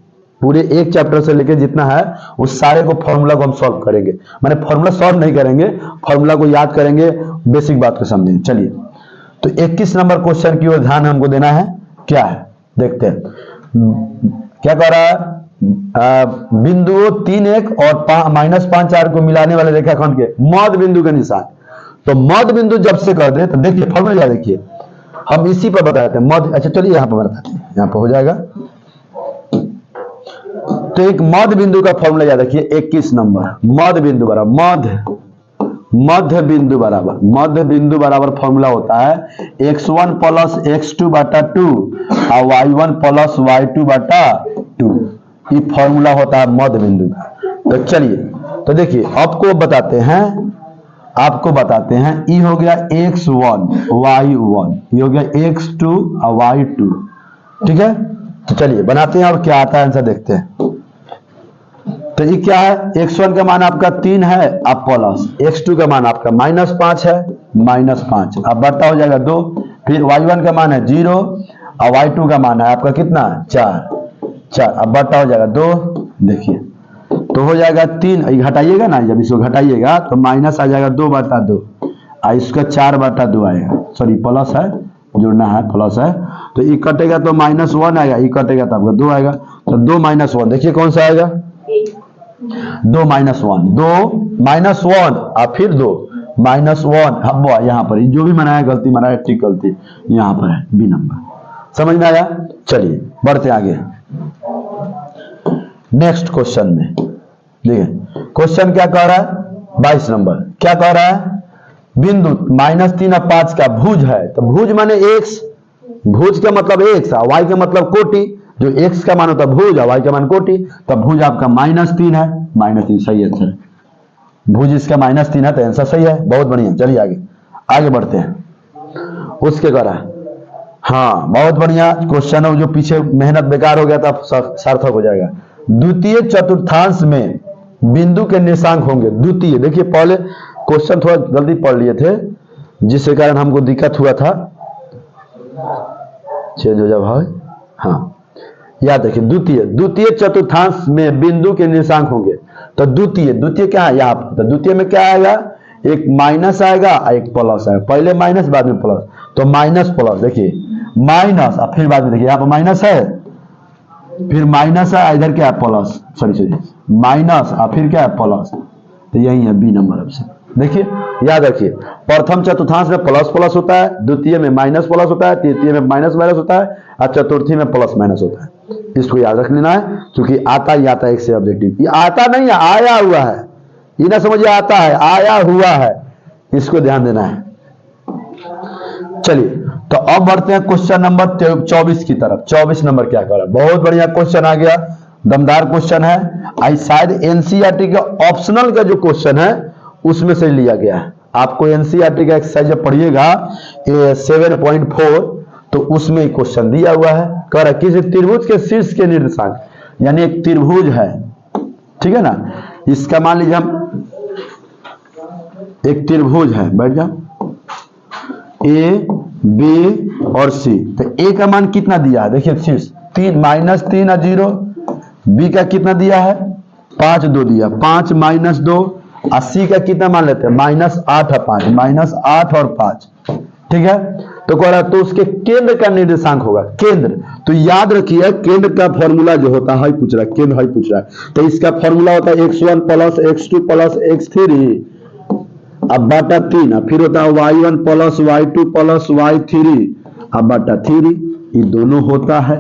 पूरे एक चैप्टर से लेके जितना है उस सारे को फॉर्मूला को हम सॉल्व करेंगे। माने फॉर्मूला सॉल्व नहीं करेंगे, फॉर्मूला को याद करेंगे, बेसिक बात को समझेंगे। चलिए तो 21 नंबर क्वेश्चन की ओर ध्यान हमको देना है, क्या है देखते हैं। क्या कह रहा है, बिंदुओं 3 1 और -5 4 को मिलाने वाले रेखाखंड के मध्य बिंदु के निशान। तो मध्य बिंदु जब से कर दे तो देखिए फॉर्मूला देखिए, हम इसी पर बताते हैं मध्य। अच्छा चलिए यहां पर बताते हैं, यहां पर हो जाएगा। तो एक मध्य बिंदु का फॉर्मूला याद रखिए, 21 नंबर मध्य बिंदु बराबर मध्य बिंदु बराबर फॉर्मूला होता है x1 प्लस x2 बटा 2 और y1 प्लस y2 बटा 2। ये फॉर्मूला होता है मध्य बिंदु का। तो चलिए तो देखिए आपको बताते हैं ये हो गया x1 y1, ये हो गया x2 और y2, ठीक है। तो चलिए बनाते हैं और क्या आता है आंसर देखते हैं। तो ये क्या है, x1 का मान आपका 3 है, आप प्लस x2 का मान आपका -5 है, -5 अब बटा हो जाएगा 2, फिर y1 का मान है 0 और y2 का मान है आपका कितना 4 अब बटा हो जाएगा 2। देखिए तो हो जाएगा 3, घटाइएगा ना, जब इसको घटाइएगा तो माइनस आ जाएगा 2/2 और इसका 4/2 आएगा, सॉरी प्लस है, जोड़ना है प्लस है, तो ये कटेगा तो -1 आएगा, ये कटेगा तो आपका 2 आएगा, तो 2 - 1 देखिए कौन सा आएगा 2 - 1 और फिर 2 -1। अब यहाँ पर जो भी मनाया गलती मनाया, ठीक गलती यहाँ पर है बी नंबर, समझ में आया। चलिए बढ़ते आगे नेक्स्ट क्वेश्चन में। देखिए क्वेश्चन क्या कह रहा है 22 नंबर, क्या कह रहा है, बिंदु -3 और 5 का भुज है। तो भुज माने x, भुज का मतलब x, y का मतलब कोटि, जो x का मान होता है भुज और y का मान कोटि, तब भुज आपका -3 है, -3 सही आंसर है, भुज इसका -3 है तो आंसर सही है, बहुत बढ़िया। चलिए आगे बढ़ते हैं। उसके कह रहा है, हाँ बहुत बढ़िया क्वेश्चन है, जो पीछे मेहनत बेकार हो गया था सार्थक हो जाएगा। द्वितीय चतुर्थांश में बिंदु के निर्देशांक होंगे। द्वितीय देखिए पहले क्वेश्चन थोड़ा जल्दी पढ़ लिए थे जिसके कारण हमको दिक्कत हुआ था, चेंज हो जाए भाई। हाँ याद रखिए, द्वितीय चतुर्थांश में बिंदु के निर्देशांक होंगे। तो द्वितीय क्या है यहाँ पर, तो द्वितीय में क्या आएगा, एक माइनस आएगा और एक प्लस आएगा, पहले माइनस बाद में प्लस, तो माइनस प्लस देखिए माइनस और फिर बाद में देखिए यहाँ पर माइनस है, फिर माइनस है, इधर क्या है प्लस, सॉरी माइनस और फिर क्या है प्लस, तो यही है बी नंबर ऑप्शन। देखिए याद रखिए, प्रथम चतुर्थांश में प्लस प्लस होता है, द्वितीय में माइनस प्लस होता है, तृतीय में माइनस माइनस होता है और चतुर्थी में प्लस माइनस होता है। इसको याद रख लेना है, क्योंकि आता ही आता है एक से ऑब्जेक्टिव, ये आता नहीं है आया हुआ है, ये ना समझिए आता है आया हुआ है, इसको ध्यान देना है। चलिए तो अब बढ़ते हैं क्वेश्चन नंबर 24 की तरफ। 24 नंबर क्या कर रहा है, बहुत बढ़िया क्वेश्चन आ गया, दमदार क्वेश्चन है, आई शायद एनसीईआरटी का ऑप्शनल का जो क्वेश्चन है उसमें से लिया गया है। आपको एनसीईआरटी का एक्सरसाइज जब पढ़िएगा 7.4 तो उसमें क्वेश्चन दिया हुआ है, कह रहा है किसी त्रिभुज के शीर्ष के निर्देशांक, यानी एक त्रिभुज है, ठीक है ना, इसका मान लीजिए हम एक त्रिभुज है, बैठ जाओ, ए बी और सी, तो ए का मान कितना दिया है, देखिए शीर्ष 3 -3 और 0, बी का कितना दिया है 5 2 दिया, 5 -2, और सी का कितना मान लेते हैं -8 और 5, -8 और 5, ठीक है। तो कह रहा है तो उसके केंद्र का निर्देशांक होगा, केंद्र, तो याद रखिए केंद्र का फॉर्मूला जो होता है पूछ रहा है, केंद्र है पूछ रहा है, तो इसका फॉर्मूला होता है x1 + x2 + x3 अब बटा 3, अब फिर होता है y1 plus y2 plus y3 अब बटा 3, ये दोनों होता है।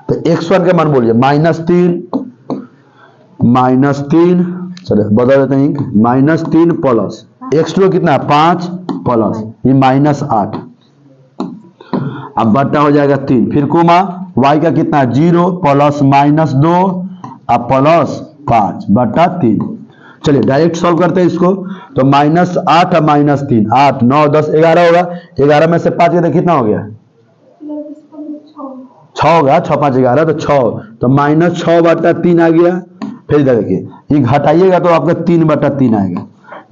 तो x1 का मान बोलिए -3 चलो बदल देते हैं, -3 प्लस x2 कितना है 5 प्लस ये -8 अब बटा हो जाएगा 3, फिर कोमा y का कितना है 0 प्लस -2 अब प्लस 5 बटा 3। चलिए डायरेक्ट सॉल्व करते हैं इसको। तो -8 और -3 8 9 10 11 होगा, 11 में से 5 गया तो कितना हो गया 6 होगा, 6 5 11 तो 6, तो -6 बटा 3 आ गया। फिर इधर देखिए ये घटाइएगा तो आपका 3 बटा 3 आएगा,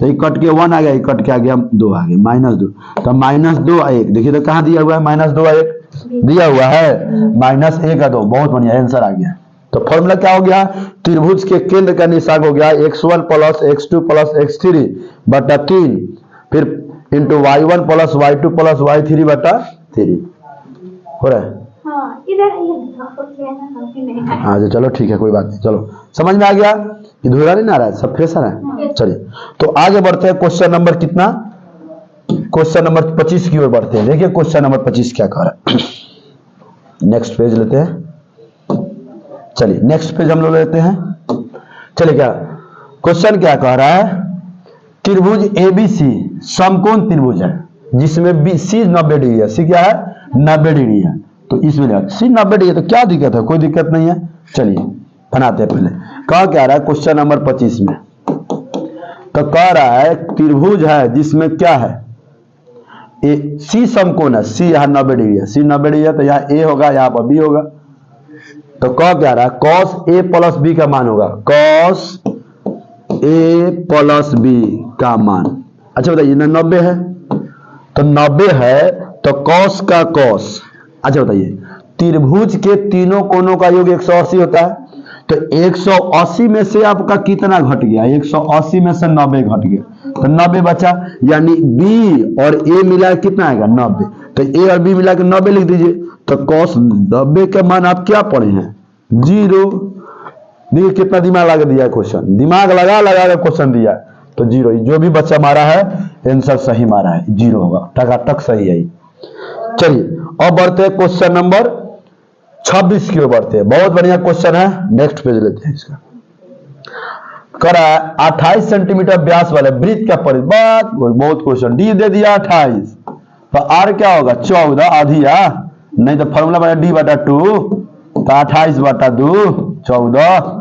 तो ये कट के 1 आ गया, ये कट के आ गया 2 आ गया -2, तो -2 1 देखिए तो कहाँ दिया हुआ है -2 1 दिया हुआ है, -1 2 बहुत बढ़िया आंसर आ गया। तो फॉर्मूला क्या हो गया, त्रिभुज के केंद्र का निशान हो गया x1 plus x2 plus x3 बटा 3 फिर into y1 plus y2 plus y3 बटा 3 हो रहा है। हाँ चलो ठीक है कोई बात नहीं, चलो समझ में आ गया, धुरा नहीं आ रहा है, सब फ्रेश आ रहा है। चलिए तो आगे बढ़ते हैं, क्वेश्चन नंबर कितना, क्वेश्चन नंबर 25 की ओर बढ़ते हैं। देखिए क्वेश्चन नंबर 25 क्या कह रहा है, नेक्स्ट पेज लेते हैं। चलिए नेक्स्ट पेज हम लोग लेते हैं। चलिए क्या क्वेश्चन क्या कह रहा है, त्रिभुज एबीसी समकोण त्रिभुज है जिसमें बी सी 90 डिग्री है, सी क्या है 90 डिग्री है, तो इसमें सी 90 डिग्री है तो क्या दिक्कत है, कोई दिक्कत नहीं है। चलिए बनाते हैं पहले, कहा क्या रहा है क्वेश्चन नंबर 25 में, तो कह रहा है त्रिभुज है जिसमें क्या है ए सी समकोण है, सी यहाँ 90 डिग्री है, सी 90 डिग्री है तो यहाँ ए होगा यहाँ पर बी होगा। तो कह क्या रहा है cos a प्लस बी का मान होगा, cos a प्लस बी का मान। अच्छा बताइए ना 90 है तो 90 है तो cos का cos। अच्छा बताइए त्रिभुज के तीनों कोणों का योग 180 होता है, तो 180 में से आपका कितना घट गया, 180 में से 90 घट गया तो 90 बचा, यानी b और a मिला कितना आएगा 90, तो a और b मिला के 90 लिख दीजिए। तो cos 90 का मान आप क्या पढ़े हैं 0। देखिए कितना दिमाग लगा दिया है क्वेश्चन, दिमाग लगा के क्वेश्चन दिया तो 0, जो भी बच्चा मारा है आंसर सही मारा है, 0 होगा, टकाटक सही है। चलिए अब बढ़ते हैं क्वेश्चन नंबर 26 की ओर बढ़ते हैं, बहुत बढ़िया क्वेश्चन है, नेक्स्ट पेज लेते हैं। इसका करा 28 सेंटीमीटर व्यास वाले वृत्त का परिमाप, बहुत क्वेश्चन डी दे दिया 28, तो आर क्या होगा 14 आधिया, नहीं तो फॉर्मूला बना डी बटा 2, तो 28 बटा 2 14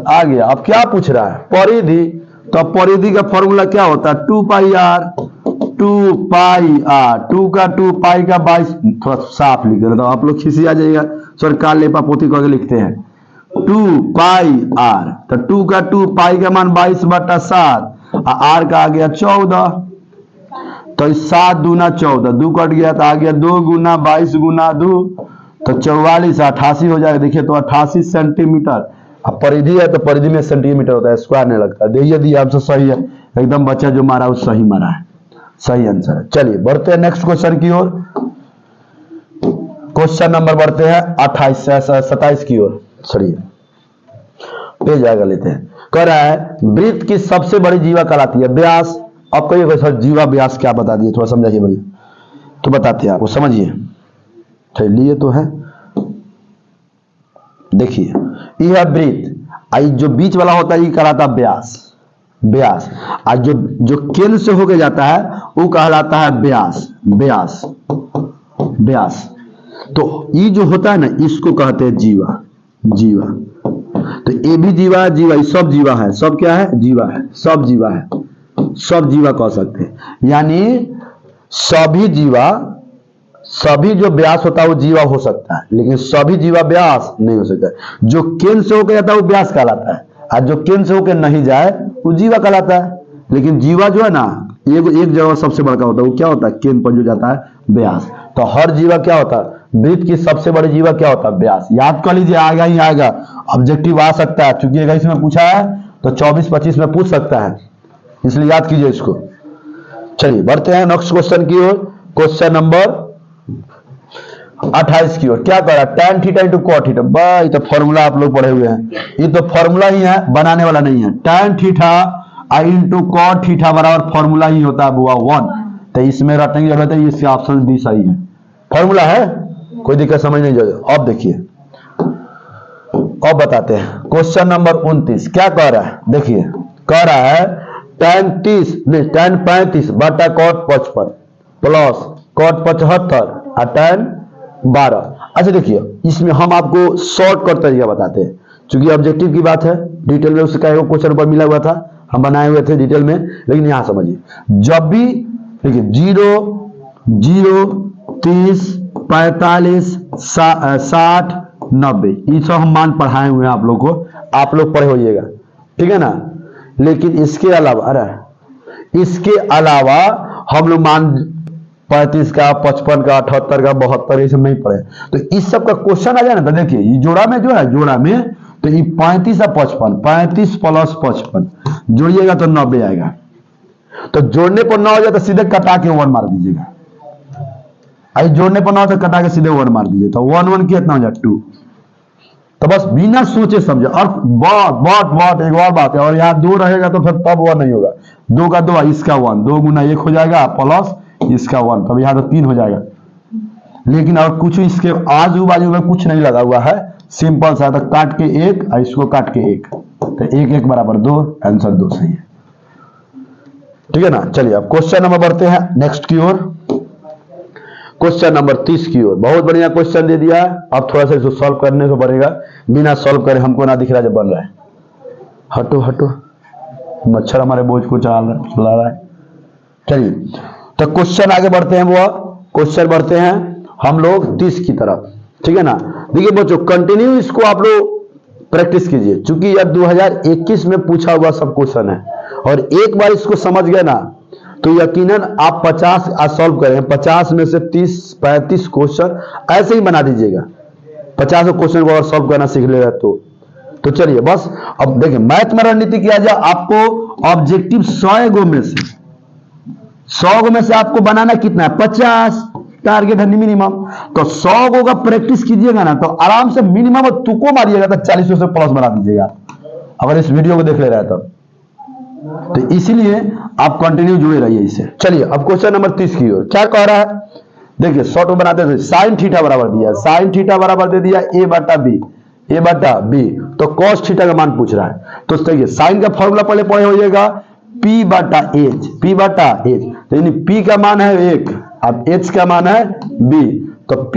आ गया। अब क्या पूछ रहा है परिधि, तो परिधि का फॉर्मूला क्या होता है 2 पाई आर, 2 पाई आर, 2 का 2 पाई का 22, थोड़ा साफ लिख देता हूं आप लोग खिसी आ जाएगा, सरकार लेपा पोती करके लिखते हैं 2 पाई आर, तो 2 का 2 पाई का मान 22 बटा 7, आर का आ गया 14, तो 7 दूना 14, 2 कट गया तो आ गया 2 गुना 22 गुना 2, तो 44 88 हो जाएगा। देखिए तो 88 सेंटीमीटर, अब परिधि है तो परिधि में सेंटीमीटर होता है, स्क्वायर नहीं लगता। देखिए दिया आपसे सही है, एकदम बच्चा जो मारा वो सही मारा है, सही आंसर है। चलिए बढ़ते हैं नेक्स्ट क्वेश्चन की ओर, क्वेश्चन नंबर बढ़ते हैं 27 की ओर। चलिए पेज आगे लेते हैं, कह रहा है वृत्त की सबसे बड़ी जीवा कहलाती है व्यास। अब कहिए सर जीवा व्यास क्या बता दिए, थोड़ा समझाइए भैया, तो बताते हैं आपको, समझिए लिए तो है। देखिए यह वृत्त आई जो बीच वाला होता है ये कहलाता है व्यास, व्यास, और जो केंद्र से होके जाता है वो कहलाता है व्यास, व्यास, व्यास। तो ये जो होता है ना इसको कहते हैं जीवा, जीवा। तो ये भी जीवा है, जीवा, सब जीवा है, सब क्या है जीवा है, सब जीवा है, सब जीवा कह सकते हैं। यानी सभी जीवा, सभी जो व्यास होता है वो जीवा हो सकता है, लेकिन सभी जीवा व्यास नहीं हो सकता है। जो केंद्र से होकर जाता है वो व्यास कहलाता है, और जो केंद्र से होकर नहीं जाए वो जीवा कहलाता है। लेकिन जीवा जो है ना एक जगह सबसे बड़का होता है, वो क्या होता है केंद्र पर जो जाता है व्यास। तो हर जीवा क्या होता है, वृत्त की सबसे बड़ी जीवा क्या होता है व्यास। याद कर लीजिए, आएगा ही आएगा, ऑब्जेक्टिव आ सकता है, चूंकि इसमें पूछा है तो 24-25 में पूछ सकता है, इसलिए याद कीजिए इसको। चलिए बढ़ते हैं नेक्स्ट क्वेश्चन की ओर, क्वेश्चन नंबर 28 की ओर। क्या कह रहा है tan theta into cot theta, भाई तो फॉर्मूला आप लोग पढ़े हुए हैं, ये तो फॉर्मूला ही है, बनाने वाला नहीं है। tan थीटा आई इंटू कॉट थीटा बराबर फॉर्मूला ही होता है बुआ 1। तो इसमें रटने की जरूरत है, इसका ऑप्शन बी सही है। फॉर्मूला है, कोई दिक्कत समझ नहीं जाए। अब देखिए, अब बताते हैं क्वेश्चन नंबर 29 क्या कह रहा है। देखिए कह रहा है tan 30 नहीं tan 35 बटा cot 55 प्लस cot 75 और tan 12। अच्छा देखिए, इसमें हम आपको शॉर्टकट तरीका बताते हैं, क्योंकि ऑब्जेक्टिव की बात है, डिटेल में उसका एक क्वेश्चन पर मिला हुआ था, हम बनाए हुए थे डिटेल में। लेकिन यहां समझिए, जब भी देखिए 0 0 30 45 60 90 ये सब हम मान पढ़ाए हुए हैं आप लोग को, आप लोग पढ़े होइएगा, ठीक है ना। लेकिन इसके अलावा, अरे इसके अलावा हम लोग मान 35 का 55 का 78 का 72 ये सब नहीं पढ़े। तो इस सब का क्वेश्चन आ जाए ना, तो देखिए ये जोड़ा में जो है, जोड़ा में तो ये 35 और 55, 35 प्लस 55 जोड़िएगा तो 90 आएगा। तो जोड़ने पर 9 हो जाए तो सीधे कटा के 1 मार दीजिएगा। आई जोड़ने पर 9 तो कटा के सीधे 1 मार दीजिए, तो 1 1 कितना हो जाए 2। तो बस बिना सोचे समझे। और बहुत एक और बात है, और यहाँ 2 रहेगा तो फिर तब 1 नहीं होगा। 2 का 2 इसका 1, 2 गुना 1 हो जाएगा प्लस इसका 1, तब यहाँ तो 3 हो जाएगा। लेकिन और कुछ इसके आजू बाजू में कुछ नहीं लगा हुआ है, सिंपल सा। तो काट के 1 और इसको काट के 1, तो 1 1 बराबर 2, आंसर 2 सही है, ठीक है ना। चलिए अब क्वेश्चन नंबर बढ़ते हैं नेक्स्ट की ओर, क्वेश्चन नंबर 30 की ओर। बहुत बढ़िया क्वेश्चन दे दिया, अब थोड़ा सा इसको सॉल्व करने को पड़ेगा, बिना सॉल्व करे हमको ना दिख रहा जब बन रहा है। हटो हटो, मच्छर हमारे बोझ को चला रहा है। चलिए तो क्वेश्चन आगे बढ़ते हैं, वो क्वेश्चन बढ़ते हैं हम लोग 30 की तरफ, ठीक है ना। देखिए बच्चों, कंटिन्यू इसको आप लोग प्रैक्टिस कीजिए, क्योंकि यह 2021 में पूछा हुआ सब क्वेश्चन है, और एक बार इसको समझ गए ना तो यकीनन आप 50 आज सॉल्व करें, 50 में से 30 35 क्वेश्चन ऐसे ही बना दीजिएगा। 50 क्वेश्चन को और सॉल्व करना सीख लेगा तो चलिए बस। अब देखिए मैथ में रणनीति किया जाए, आपको ऑब्जेक्टिव 100 गो में से 100 गो में से आपको बनाना कितना है, 50 टारगेट है मिनिमम। तो 100 गो का प्रैक्टिस कीजिएगा ना तो आराम से मिनिमम तुको मारिएगा तो 40 से प्लस बना दीजिएगा, अगर इस वीडियो को देख ले रहा है तब। तो इसीलिए आप कंटिन्यू जुड़े रहिए इससे। चलिए अब क्वेश्चन नंबर 30 की ओर क्या कह रहा है। देखिए शॉर्ट में बनाते थे, साइन थीटा बराबर दिया, साइन थीटा बराबर दे दिया a बटा b, तो कॉस थीटा का मान पूछ रहा है। तो देखिए साइन का फॉर्मूला पहले पढ़े होइएगा, p बटा h, तो यानी p का मान है 1, अब h का मान है b, तो p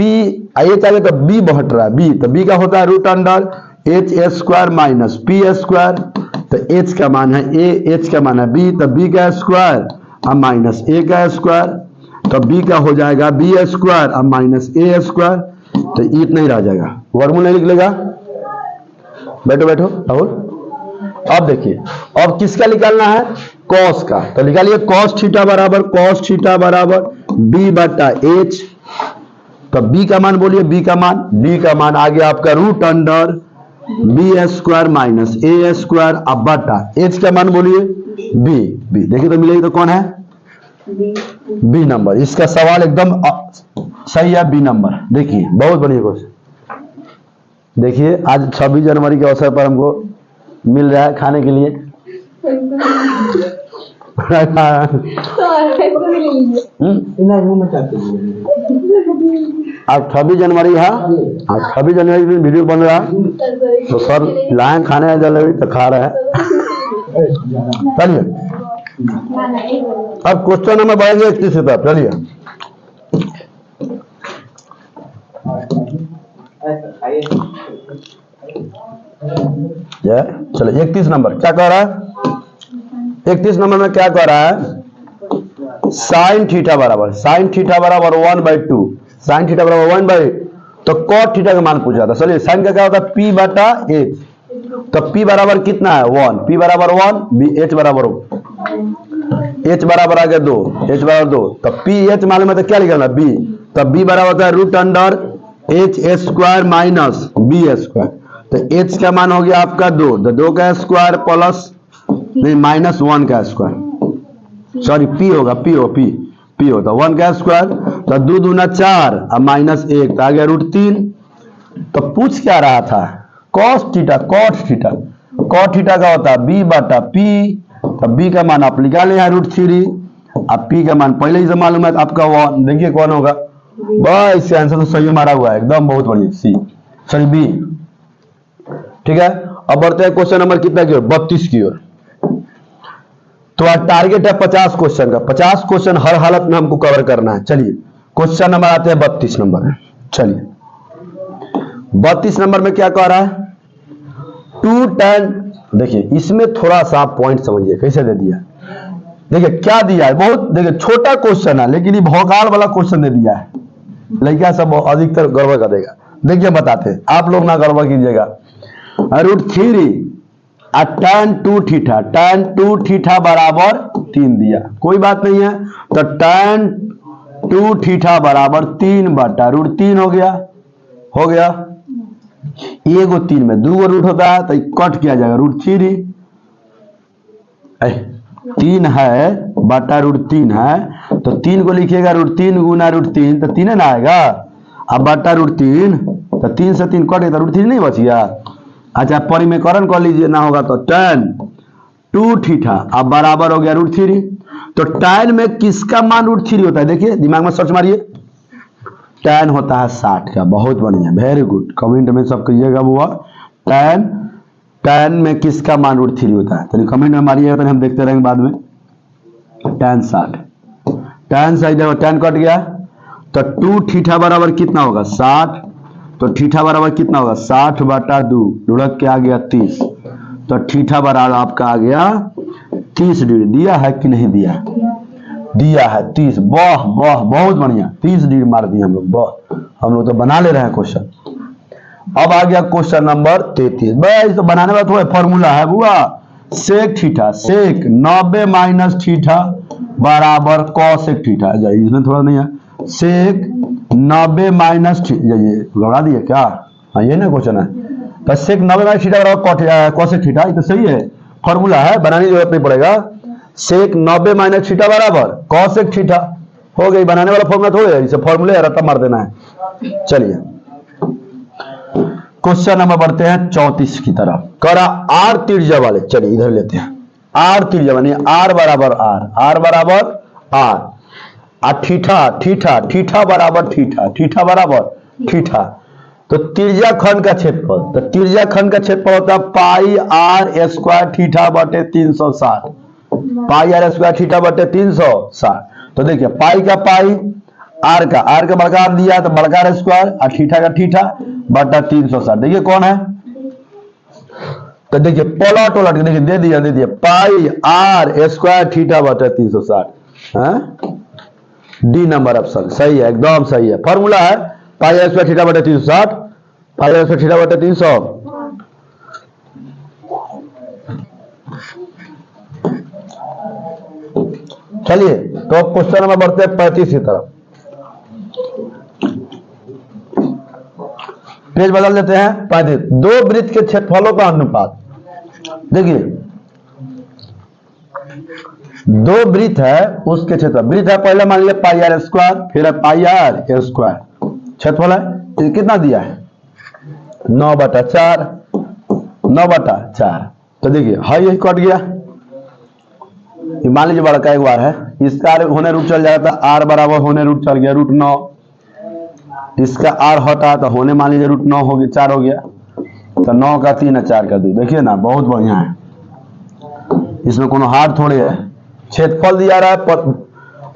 h आगे तो b बढ़ रहा है, b तो b का होता है root under h square minus p square, तो h का मान है a, h का मान है b, तो b का स्क्वायर अब माइनस a का स्क्वायर, तो b का हो जाएगा b स्क्वायर अब माइनस a स्क्वायर, तो इतना ही रह जाएगा, वर्गमूल नहीं निकलेगा। बैठो बैठो राहुल। अब देखिए अब किसका निकालना है, कॉस का, तो निकालिए कॉस थीटा बराबर b बटा h, तो b का मान बोलिए, b का मान आ गया आपका root under b square minus a square, अब बटा h का मान बोलिए b, देखिए तो मिलेगी तो कौन है बी नंबर। इसका सवाल एकदम सही है, बी नंबर। देखिए बहुत बढ़िया क्वेश्चन। देखिए आज 26 जनवरी के अवसर पर हमको मिल रहा है खाने के लिए आज 26 जनवरी है, आज 26 जनवरी दिन वीडियो बन रहा है, तो सर लाए खाने जलेबी तो खा रहे हैं। चलिए अब क्वेश्चन नंबर बढ़ेंगे 31 से तरफ। चलिए चलिए 31 नंबर क्या कह रहा है, 31 नंबर में क्या कह रहा है, साइन थीटा बराबर 1/2, साइन थीटा बराबर 1/2, तो कॉट थीटा का मान पूछा था। चलिए साइन का क्या होता है p बटा h, तो p बराबर कितना है 1, p बराबर 1, h बराबर आ गया 2, h बराबर 2, तो p h मालूम है तो क्या लिखना b, तो b बराबर होता है root under h square minus b square, तो h का मान हो गया आपका 2, तो 2 का स्क्वायर प्लस नहीं माइनस 1 का स्क्वायर, सॉरी p होगा p होता 1 का स्क्वायर, तो 2 दूना 4 अब माइनस 1, तो आ गया रूट 3। तो पूछ क्या रहा था, कॉस थीटा, कॉट थीटा का होता है b बटा p, तब बी का मान आप निकाले हैं √3, अब पी का मान पहले ही से मालूम है, तो आपका वो देखिए कौन होगा, बस इससे आंसर तो सही मारा हुआ है, एकदम बहुत बढ़िया, सी सॉरी बी। ठीक है, अब बढ़ते हैं क्वेश्चन नंबर कितना की ओर, 32 की ओर। तो आज टारगेट है 50 क्वेश्चन का, 50 क्वेश्चन हर हालत में हमको कवर करना है। चलिए क्वेश्चन नंबर आते हैं 32 नंबर है। चलिए 32 नंबर में क्या कह रहा है, 2 tan, देखिए इसमें थोड़ा सा पॉइंट समझिए कैसे दे दिया। देखिए क्या दिया है, बहुत देखिए छोटा क्वेश्चन है, लेकिन ये भौकाल वाला क्वेश्चन दे दिया है, लड़का सब अधिकतर गड़बड़ कर देगा। देखिए बताते हैं, आप लोग ना गड़बड़ कीजिएगा। √3 tan 2 थीटा, tan 2 थीटा बराबर 3 दिया, कोई बात नहीं है, तो tan 2 थीटा बराबर 3 बटा √3 हो गया, हो गया। एगो 3 में 2 रूट होता है, तो कट किया जाएगा, √3 3 है बटा √3 है, तो 3 को लिखिएगा √3 गुना √3, तो 3 ना आएगा, अब बटा √3, तो 3 से 3 कट गया, तो √3 नहीं बच गया। अच्छा परिमेयकरण कर लीजिए, ना होगा तो tan 2 थीटा अब बराबर हो गया √3। तो tan में किसका मान √3 होता है, देखिए दिमाग में सर्च मारिए, tan होता है 60 का, बहुत बढ़िया, वेरी गुड, कमेंट में सब कहिएगा बुआ, tan में किसका मान √3 होता है, तो कमेंट में मारिएगा, तो हम देखते रहेंगे बाद में। tan 60, tan से इधर tan कट गया, तो 2 थीटा बराबर कितना होगा 60, तो थीटा बराबर कितना होगा 60 बटा 2, लुढ़क के आ गया 30, तो थीटा बराबर आपका आ गया 30 डिग्री। दिया है कि नहीं दिया, दिया है 30, वाह वाह बहुत बढ़िया, 30 डिग्री मार दिया हम लोग, वाह, हम लोग तो बना ले रहे हैं क्वेश्चन। अब आ गया क्वेश्चन नंबर 33, बस तो बनाने वाला थोड़ा फॉर्मूला है बुआ, सेक थीटा, सेक 90 माइनस थीटा बराबर कॉसेक थीटा, इसमें थोड़ा नहीं है, सेक 90 माइनस थीटा, ये लगा दिया क्या, हाँ ये ना क्वेश्चन है, तो सेक 90 माइनस थीटा बराबर कॉसेक थीटा, ये तो सही है, फॉर्मूला है, बनाने की जरूरत नहीं पड़ेगा। सेक 90 माइनस थीटा बराबर कॉसेक थीटा, हो गई, बनाने वाला फॉर्मूला थोड़ा है, इसे फॉर्मूले रत्ता मार देना है। चलिए क्वेश्चन नंबर बढ़ते हैं 34 की तरफ, करा आर त्रिज्या वाले, चलिए इधर लेते हैं, आर त्रिज्या मानी आर बराबर आर, आर बराबर आर, थीटा थीटा थीटा बराबर थीटा, थीटा बराबर थीटा, तो त्रिज्या खंड का क्षेत्रफल, तो त्रिज्या खंड का क्षेत्रफल होता है पाई आर स्क्वायर थीटा बटे 360, पाई आर स्क्वायर थीटा बटे 360। तो देखिए पाई का पाई, आर का बड़का आर दिया, तो बड़का आर स्क्वायर, और थीटा का थीटा बटा 360, देखिए कौन है, तो देखिए पलट उलट के देखिए दे दिया पाई आर स्क्वायर थीटा बटे 360, डी नंबर ऑप्शन सही है, एकदम सही है, फॉर्मूला है पाई आर स्क्वायर थीटा बटे 360, पाई आर स्क्वायर थीटा बटे 300। चलिए तो क्वेश्चन नंबर बढ़ते हैं 35 की तरफ, पेज बदल देते हैं 35, दो वृत्त के क्षेत्रफलों का अनुपात, देखिए दो वृत्त है उसके क्षेत्र, वृत्त है पहले मान लिया पाई आर स्क्वायर, फिर है पाई आर स्क्वायर, क्षेत्रफल है कितना दिया है 9/4, 9/4, तो देखिए है यही कट गया, मान लीजिए बड़का एक बार है, इसका होने रूट चल जाएगा, तो आर बराबर होने रूट चल गया √9, इसका आर हटा तो होने मान लीजिए √9 हो गया, 4 हो गया, तो 9 का 3 है 4 का 2, देखिए ना बहुत बढ़िया है, इसमें कोनो हार थोड़े है, क्षेत्रफल दिया रहा है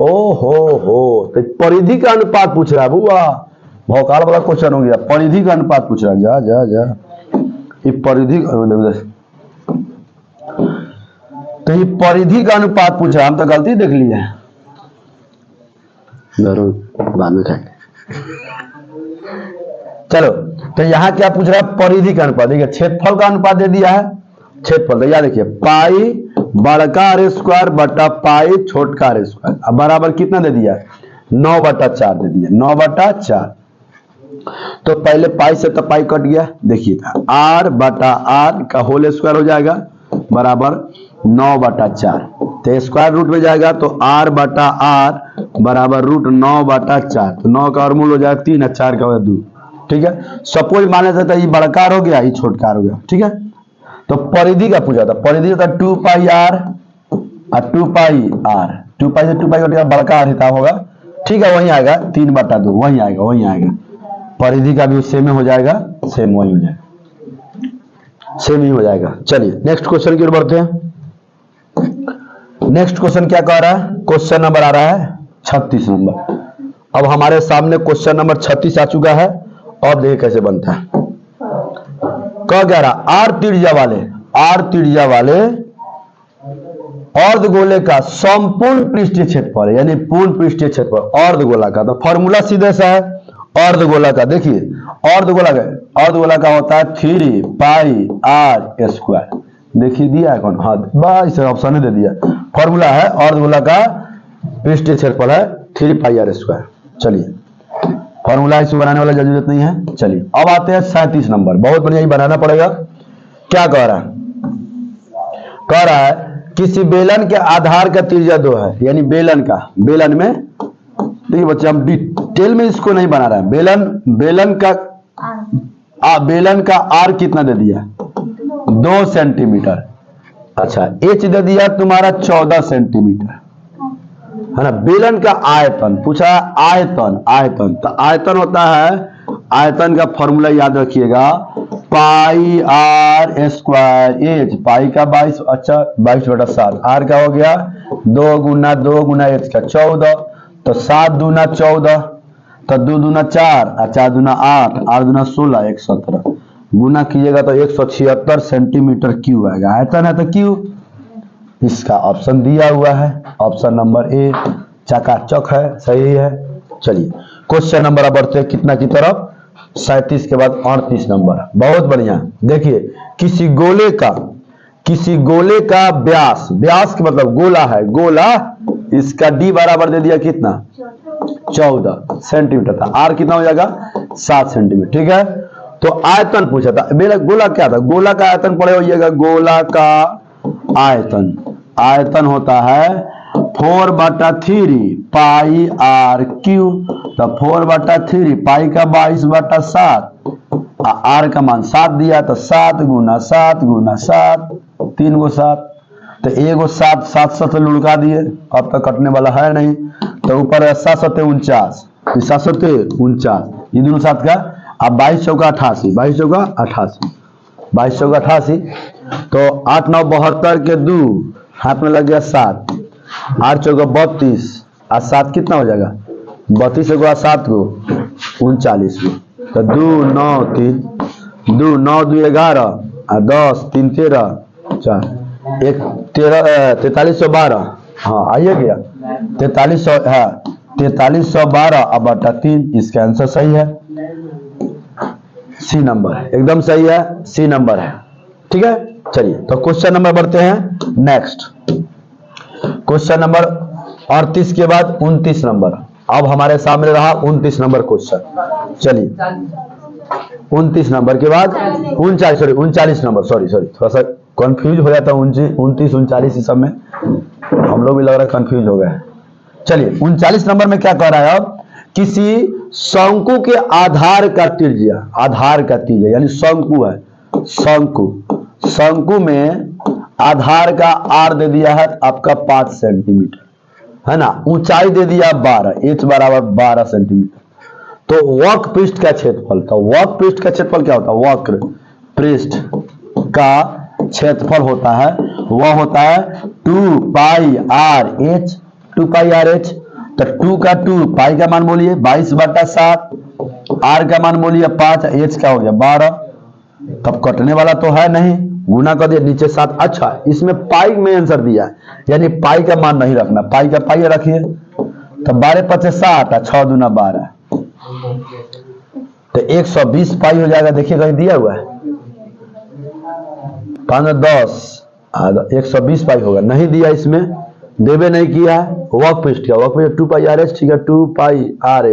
ओ हो, तो परिधि का अनुपात पूछ रहा है बुआ, भौकाल वाला क्वेश्चन हो गया, परिधि का अनुपात पूछ रहा है, जा जा जा, ये परिधि, तो ये परिधि का अनुपात पूछ रहा है, हम तो गलती देख लिए हैं, जरूर बाद में खाएंगे। चलो तो यहां क्या पूछ रहा है, परिधि का अनुपात, देखिए क्षेत्रफल का अनुपात दे दिया है, क्षेत्रफल तो याद देखिए पाई बड़का आर स्क्वायर बटा पाई छोटका आर स्क्वायर, अब बराबर कितना दे दिया 9/4 दे दिया, 9/4, तो पहले पाई से तो पाई कट गया, देखिए आर बटा आर का होल स्क्वायर हो जाएगा बराबर 9/4, तो स्क्वायर रूट में जाएगा, तो आर बटा आर बराबर √9/4, तो 9 का वर्गमूल हो जाएगा 3 और 4 का 2, ठीक है। सपोज माने थे तो ये बड़का हो गया, ये छोटका हो गया, ठीक है। तो परिधि का पूछा था, परिधि होता 2 पाई आर और 2 पाई आर, 2 पाई से 2 पाई कटेगा, बड़का आर हिसाब होगा, ठीक है, वही आएगा 3/2, वही आएगा, वही आएगा। परिधि का भी सेम हो जाएगा, सेम वही हो जाएगा, सेम ही हो जाएगा। चलिए नेक्स्ट क्वेश्चन की ओर बढ़ते हैं। नेक्स्ट क्वेश्चन क्या कह रहा है? क्वेश्चन नंबर आ रहा है 36 नंबर। अब हमारे सामने क्वेश्चन नंबर 36 आ चुका है। अब देखिए कैसे बनता है। कह रहा आर त्रिज्या वाले अर्धगोले का संपूर्ण पृष्ठीय क्षेत्रफल, यानी पूर्ण पृष्ठीय क्षेत्रफल अर्धगोला का, तो फॉर्मूला सीधे सा है अर्धगोला का। देखिए अर्धगोला का होता है 3 पाई आर स्क्वायर। देखिए दिया है कौन? हाँ बस ऑप्शन दे दिया। फॉर्मूला है अर्धगोला का पृष्ठीय क्षेत्रफल है 3 पाई आर स्क्वायर। चलिए फॉर्मूला इसमें बनाने वाला जरूरत नहीं है। चलिए अब आते हैं 37 नंबर। बहुत बढ़िया ही बनाना पड़ेगा। क्या कह रहा है? कह रहा है किसी बेलन के आधार का त्रिज्या 2 है, यानी बेलन में देखिए बच्चे हम डिटेल में इसको नहीं बना रहे हैं। बेलन का आर कितना दे दिया? 2 सेंटीमीटर। अच्छा एच दे दिया तुम्हारा 14 सेंटीमीटर, है ना। बेलन का आयतन पूछा, आयतन तो आयतन होता है, आयतन का फॉर्मूला याद रखिएगा, पाई आर स्क्वायर एच, पाई का 22, अच्छा 22/7, आर का हो गया 2 गुना एच का 14, तो 7 दूना 14, तो 2 दूना 4 और 4 दूना 8, 8 दूना 16, 117 गुना कीजिएगा तो 176 सेंटीमीटर क्यूब आएगा। आयतन है तो क्यूब, इसका ऑप्शन दिया हुआ है, ऑप्शन नंबर ए चकाचक है, सही है। चलिए क्वेश्चन नंबर बढ़ते हैं कितना की तरफ? 37 के बाद 38 नंबर। बहुत बढ़िया। देखिए किसी गोले का व्यास के मतलब गोला है, गोला, इसका डी बराबर दे दिया कितना? 14 सेंटीमीटर था। आर कितना हो जाएगा? 7 सेंटीमीटर। ठीक है, तो आयतन पूछा था। मेरा गोला क्या था? गोला का आयतन पड़े होइएगा, गोला का आयतन होता है 4/3 पाई आर क्यूब, तो 4/3 पाई का 22/7, आर का मान 7 दिया, तो 7 गुना 7 3 गो 7, तो एगो 7 7 लुढ़का दिए, अब तक कटने वाला है नहीं, तो ऊपर 7 7 49, 7 7 49, ये दोनों 7 का, अब 22 चौका 88, 22 चौका 88, तो 8 9 72 के 2 हाथ में लग गया 7, 8 चौका 32 और 7 कितना हो जाएगा? 32 को 7 को 39 को, तो 2 9 3 2 9 2 11 और 10 3 13 4 1 13 4312, हाँ आइए गया 4300, हाँ 4312 अब बटा 3, इसका आंसर सही है, सी नंबर एकदम सही है, सी नंबर है। ठीक है, चलिए तो क्वेश्चन नंबर बढ़ते हैं नेक्स्ट। क्वेश्चन नंबर 38 के बाद 29 नंबर। अब हमारे सामने रहा 29 नंबर क्वेश्चन। चलिए 29 नंबर के बाद 39 नंबर, सॉरी थोड़ा सा कंफ्यूज हो जाता है 29 39 इस सब में, हम लोग भी लग रहा है कंफ्यूज हो गए। चलिए 39 नंबर में क्या कह रहा है? अब किसी शंकु के आधार का त्रिज्या यानी शंकु है, शंकु में आधार का आर दे दिया है आपका 5 सेंटीमीटर, है ना। ऊंचाई दे दिया 12, एच बराबर 12 सेंटीमीटर। तो वक्र पृष्ठ का क्षेत्रफल, क्या होता है? वक्र पृष्ठ का क्षेत्रफल होता है, वह होता है 2 पाई आर एच, 2 पाई आर एच, तो 2 का 2, पाई का मान बोलिए 22/7, आर का मान बोलिए 5, एच का हो गया 12, तब कटने वाला तो है नहीं, गुना कर दिया नीचे 7। अच्छा इसमें पाई में आंसर दिया है, यानी पाई का मान नहीं रखना, पाई का पाई रखिए, तो 12 5 60 और 6 दूना 12, तो 120 पाई हो जाएगा। देखिए कहीं दिया हुआ है 5 10 120 पाई होगा, नहीं दिया, इसमें देवे नहीं किया है। वक्र पृष्ठ 2 पाई आर एच, ठीक है 2 पाई आर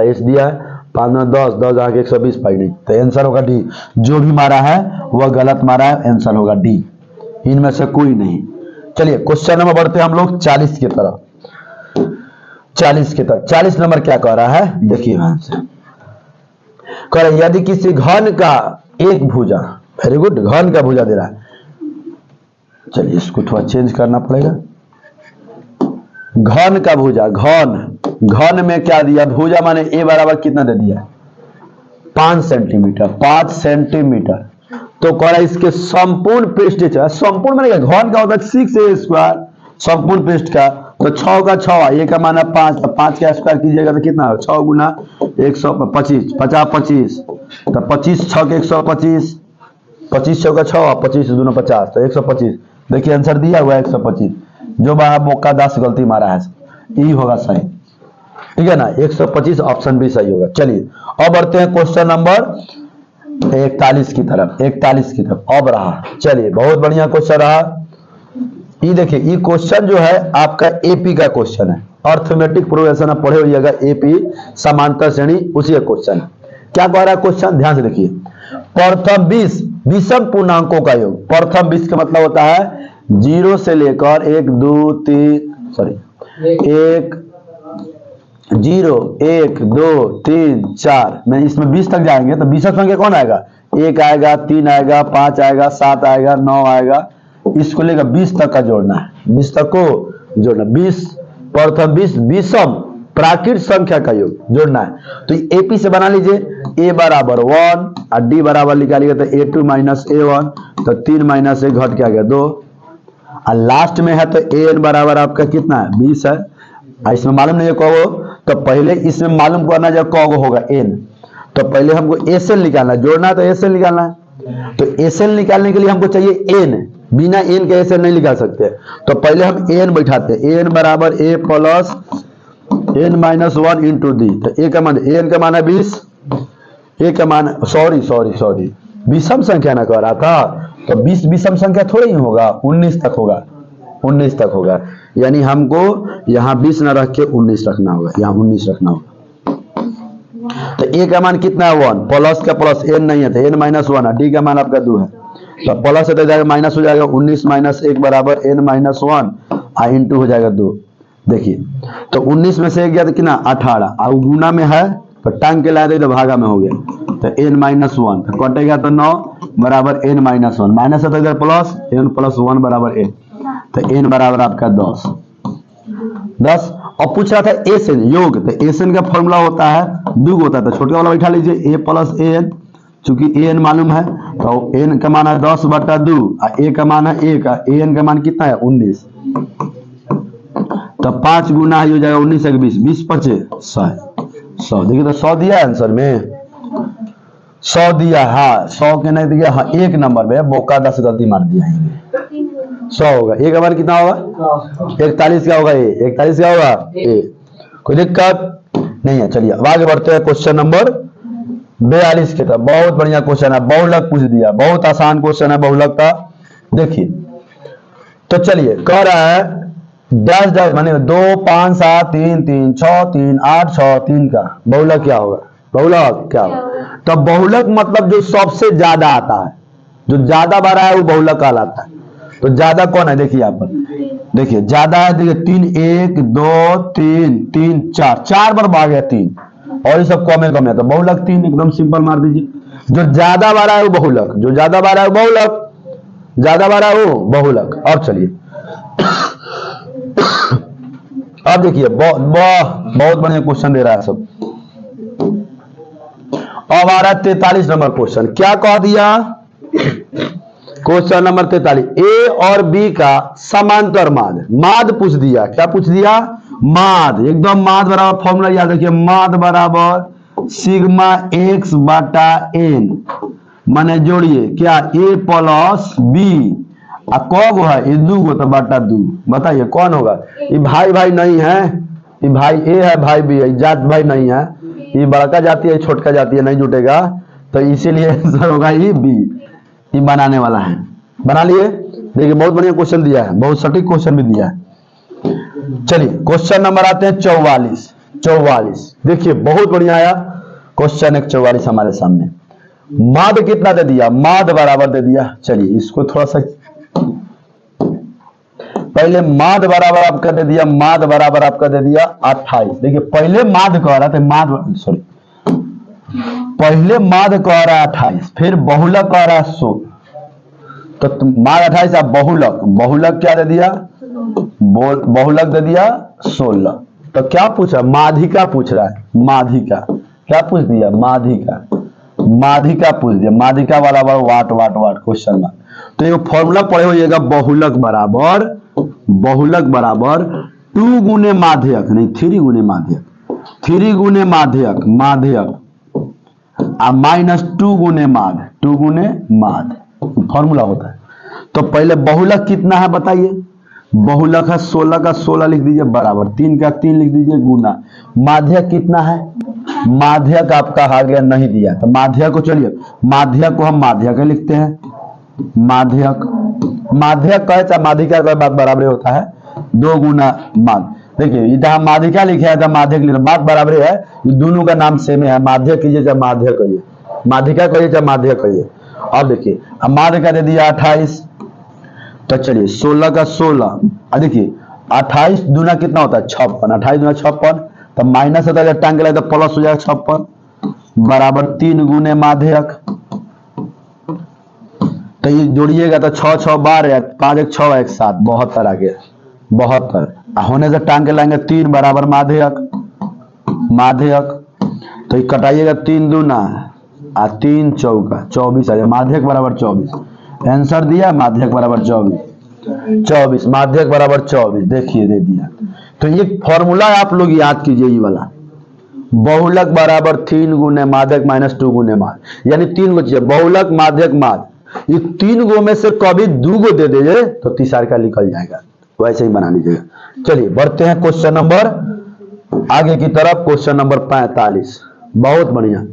एच दिया है, 5 10 आके 120 पाई नहीं, तो आंसर होगा डी। जो भी मारा है वह गलत मारा है, आंसर होगा डी, इनमें से कोई नहीं। चलिए क्वेश्चन नंबर बढ़ते हैं हम लोग 40 की तरफ। 40 नंबर क्या कह रहा है? देखिए कह रहा है यदि किसी घन का एक भुजा, वेरी गुड, घन का भुजा दे रहा है, चलिए इसको थोड़ा चेंज करना पड़ेगा। घन का भुजा, घन में क्या दिया, भुजा माने ए बराबर कितना दे दिया, 5 सेंटीमीटर, 5 सेंटीमीटर। तो कह रहा है इसके संपूर्ण पृष्ठ, संपूर्ण माने घन का होता है 6a स्क्वायर, संपूर्ण पृष्ठ का, तो 6 का 6, ये का माना 5, तो 5 का स्क्वायर कीजिएगा तो कितना, 6 गुना 125, 50 25, तो 25 6 के 125, 25 6 का 6, 25 दूना 50, तो 125। देखिए आंसर दिया हुआ है 125, जो बाहर मौका 10 गलती मारा है, ई होगा सही, ठीक है ना, 125 ऑप्शन भी सही होगा। चलिए अब बढ़ते हैं क्वेश्चन नंबर 41 की तरफ, 41 की तरफ अब रहा। चलिए बहुत बढ़िया क्वेश्चन रहा। ये देखिए ये क्वेश्चन जो है आपका एपी का क्वेश्चन है, अर्थमेटिक प्रोग्रेशन आप पढ़े होइएगा, एपी समांतर श्रेणी, उसी का क्वेश्चन है। क्या कह रहा है क्वेश्चन, ध्यान से देखिए। प्रथम 20 विषम पूर्णांकों का योग, प्रथम 20 का मतलब होता है 0 से लेकर 1 2 3 4 में, इसमें 20 तक जाएंगे तो 20 संख्या कौन आएगा, 1 आएगा, 3 आएगा, 5 आएगा, 7 आएगा, 9 आएगा, इसको लेकर 20 तक का जोड़ना है, 20 तक को जोड़ना, 20 प्रथम 20 विषम प्राकृत संख्या का योग जोड़ना है। तो एपी से बना लीजिए, a बराबर 1 और d बराबर निकालिएगा तो a2 माइनस a1, तो 3 माइनस 1 घट के आ गया 2, और लास्ट में है तो an बराबर आपका कितना है 20 है, इसमें मालूम नहीं है कौन, तो पहले इसमें मालूम करना जब कौन होगा n, तो पहले हमको SL निकालना है, जोड़ना है तो SL निकालना है, तो SL निकालने के लिए हमको चाहिए n, बिना n के SL नहीं निकाल सकते, तो पहले हम n बैठाते हैं, n बराबर a plus n minus 1 into d, तो a का मान, n का मान है 20, a का मान, सॉरी विषम संख्या ना कह रहा था, तो 20 विषम संख्या थोड़ी ही होगा, 19 तक होगा, 19 तक होगा, यानी हमको यहाँ 20 ना रख के 19 रखना होगा, यहाँ 19 रखना होगा। तो a का मान कितना है 1, प्लस का प्लस, n नहीं है तो n माइनस 1 है, d का मान आपका 2 है, तो प्लस हो जाएगा माइनस हो जाएगा, 19 माइनस 1 बराबर n माइनस 1 और इंटू हो जाएगा 2। देखिए तो 19 में से 1 गया तो कितना 18, और गुना में है तो टांग के लाए तो भागा में हो गया, तो n माइनस 1, तो कटेगा तो 9 बराबर n माइनस 1, माइनस है तो इधर प्लस, n प्लस 1 बराबर n, तो n बराबर आपका 10। और पूछ रहा था एसएन योग, तो एसएन का फॉर्मूला होता है दुग होता है, तो छोटा वाला बैठा लीजिए, a प्लस an, चूंकि an मालूम है तो n का मान है 10 बटा 2, और a का मान है 1, an का मान कितना है 19, तो 5 गुना हो जाएगा 19 से 20, 20 पचे 100, देखिए तो 100 दिया आंसर में, 100 दिया, हाँ 100 के नहीं दिया, हाँ 1 नंबर में मौका 10 गलती मार दिया है, 100 होगा, एक हमारा कितना होगा 41 का होगा, 41 का होगा ए, कोई दिक्कत नहीं है। चलिए अब आगे बढ़ते हैं क्वेश्चन नंबर 42 के तरफ। बहुत बढ़िया क्वेश्चन है, बहुलक पूछ दिया, बहुत आसान क्वेश्चन है बहुलक का। देखिए तो चलिए कह रहा है 10 माने 2 5 7 3 3 6 3 8 6 3 का बहुलक क्या होगा, बहुलक क्या होगा, तो बहुलक मतलब जो सबसे ज्यादा आता है, जो ज्यादा बार है वो बहुलक कहलाता है। तो ज्यादा कौन है, देखिए यहाँ पर, देखिए ज्यादा है, देखिए 3 1 2 3 3 4 बार भाग गया 3, और ये सब कम है, तो बहुलक 3 एकदम सिंपल मार दीजिए। जो ज्यादा बार है वो बहुलक, जो ज्यादा बार है वो बहुलक, ज्यादा बार है वो बहुलक। और चलिए अब देखिए बहुत बढ़िया क्वेश्चन दे रहा है सब। अब आ रहा है 43 नंबर क्वेश्चन। क्या कह दिया, क्वेश्चन नंबर 43, ए और बी का समांतर माद पूछ दिया। क्या पूछ दिया, माद, एकदम माद बराबर फॉर्मूला याद रखिए, माद बराबर सिग्मा एक्स बटा एन, माने जोड़िए क्या ए प्लस बी, कौन है ये 2 गो तो बटा 2, बताइए कौन होगा। ये भाई भाई नहीं है, ये भाई ए है भाई बी है, जात भाई नहीं है, ये बड़का जाती है छोटका जाती है, नहीं जुटेगा, तो इसीलिए आंसर होगा ये बी। ये बनाने वाला है, बना लिए। देखिए बहुत बढ़िया क्वेश्चन दिया है, बहुत सटीक क्वेश्चन भी दिया है। चलिए क्वेश्चन नंबर आते हैं 44। देखिए बहुत बढ़िया आया क्वेश्चन, एक 44 हमारे सामने। माद कितना दे दिया, माद बराबर दे दिया। चलिए इसको थोड़ा सा पहले माद बराबर आपका दे दिया, माद बराबर आपका दे दिया 28। देखिए पहले माद कह रहा था, माद सॉरी पहले माद कह रहा है 28, फिर बहुलक कह रहा है 16, तो माद 28, अब बहुलक, बहुलक क्या दे दिया, बहुलक दे दिया 16। तो क्या पूछ रहा है, माधिका पूछ रहा है, माधिका क्या पूछ दिया, माधिका, माधिका पूछ दिया, माधिका वाला वाट वाट वाट क्वेश्चन मार्क। तो ये फॉर्मूला पढ़े होइएगा, बहुलक बराबर, बहुलक बराबर 2 गुने माध्यक, नहीं 3 गुने माध्यक, 3 गुने माध्यक, माध्यक माइनस 2 गुने माध, 2 गुने माध फॉर्मूला होता है। तो पहले बहुलक कितना है बताइए, बहुलक है 16 का 16 लिख दीजिए बराबर 3 का 3 लिख दीजिए गुना, माध्यक कितना है, माध्यक आपका आ गया नहीं दिया, तो माध्यक को चलिए माध्यक को हम माध्यक लिखते हैं, माध्यक, माध्यक कहे चाहे माधिका का बात बराबर होता है, 2 गुना माध। देखिए इधर माधिका लिखे है, इधर माध्यक लिखा, बात बराबर है, दोनों का नाम सेम है, माध्यक कीजिए चाहे माध्यक कहिए, माधिका कहिए चाहे माध्यक कहिए। अब देखिए अब माध्यका दे दिया 28, तो चलिए 16 का 16, देखिए 28 दूना कितना होता है 56, 28 दूना 56, तो माइनस होता है टांग के तो प्लस हो जाएगा 56 बराबर 3 गुने माध्यक। तो ये जोड़िएगा तो 6 6 12, 5 1 6 1 7, 72 आ गया, 72 होने से टांग के लाएंगे 3 बराबर माध्यक, माध्यक तो ये कटाइएगा 3 दूना 3 चौका 24 आ जाए, माध्यक बराबर 24, आंसर दिया माध्यक बराबर 24, माध्यक बराबर 24, देखिए दे दिया। तो ये फॉर्मूला आप लोग याद कीजिए, ये वाला बहुलक बराबर 3 गुने माध्यक माइनस 2 गुने माध, यानी 3 गो चाहिए, बहुलक माध्यक माध, ये 3 गो में से कभी 2 गो दे दीजिए तो तीसरा का निकल जाएगा, वैसे ही बना लीजिएगा। चलिए बढ़ते हैं क्वेश्चन नंबर आगे की तरफ, क्वेश्चन नंबर 45, बहुत बढ़िया।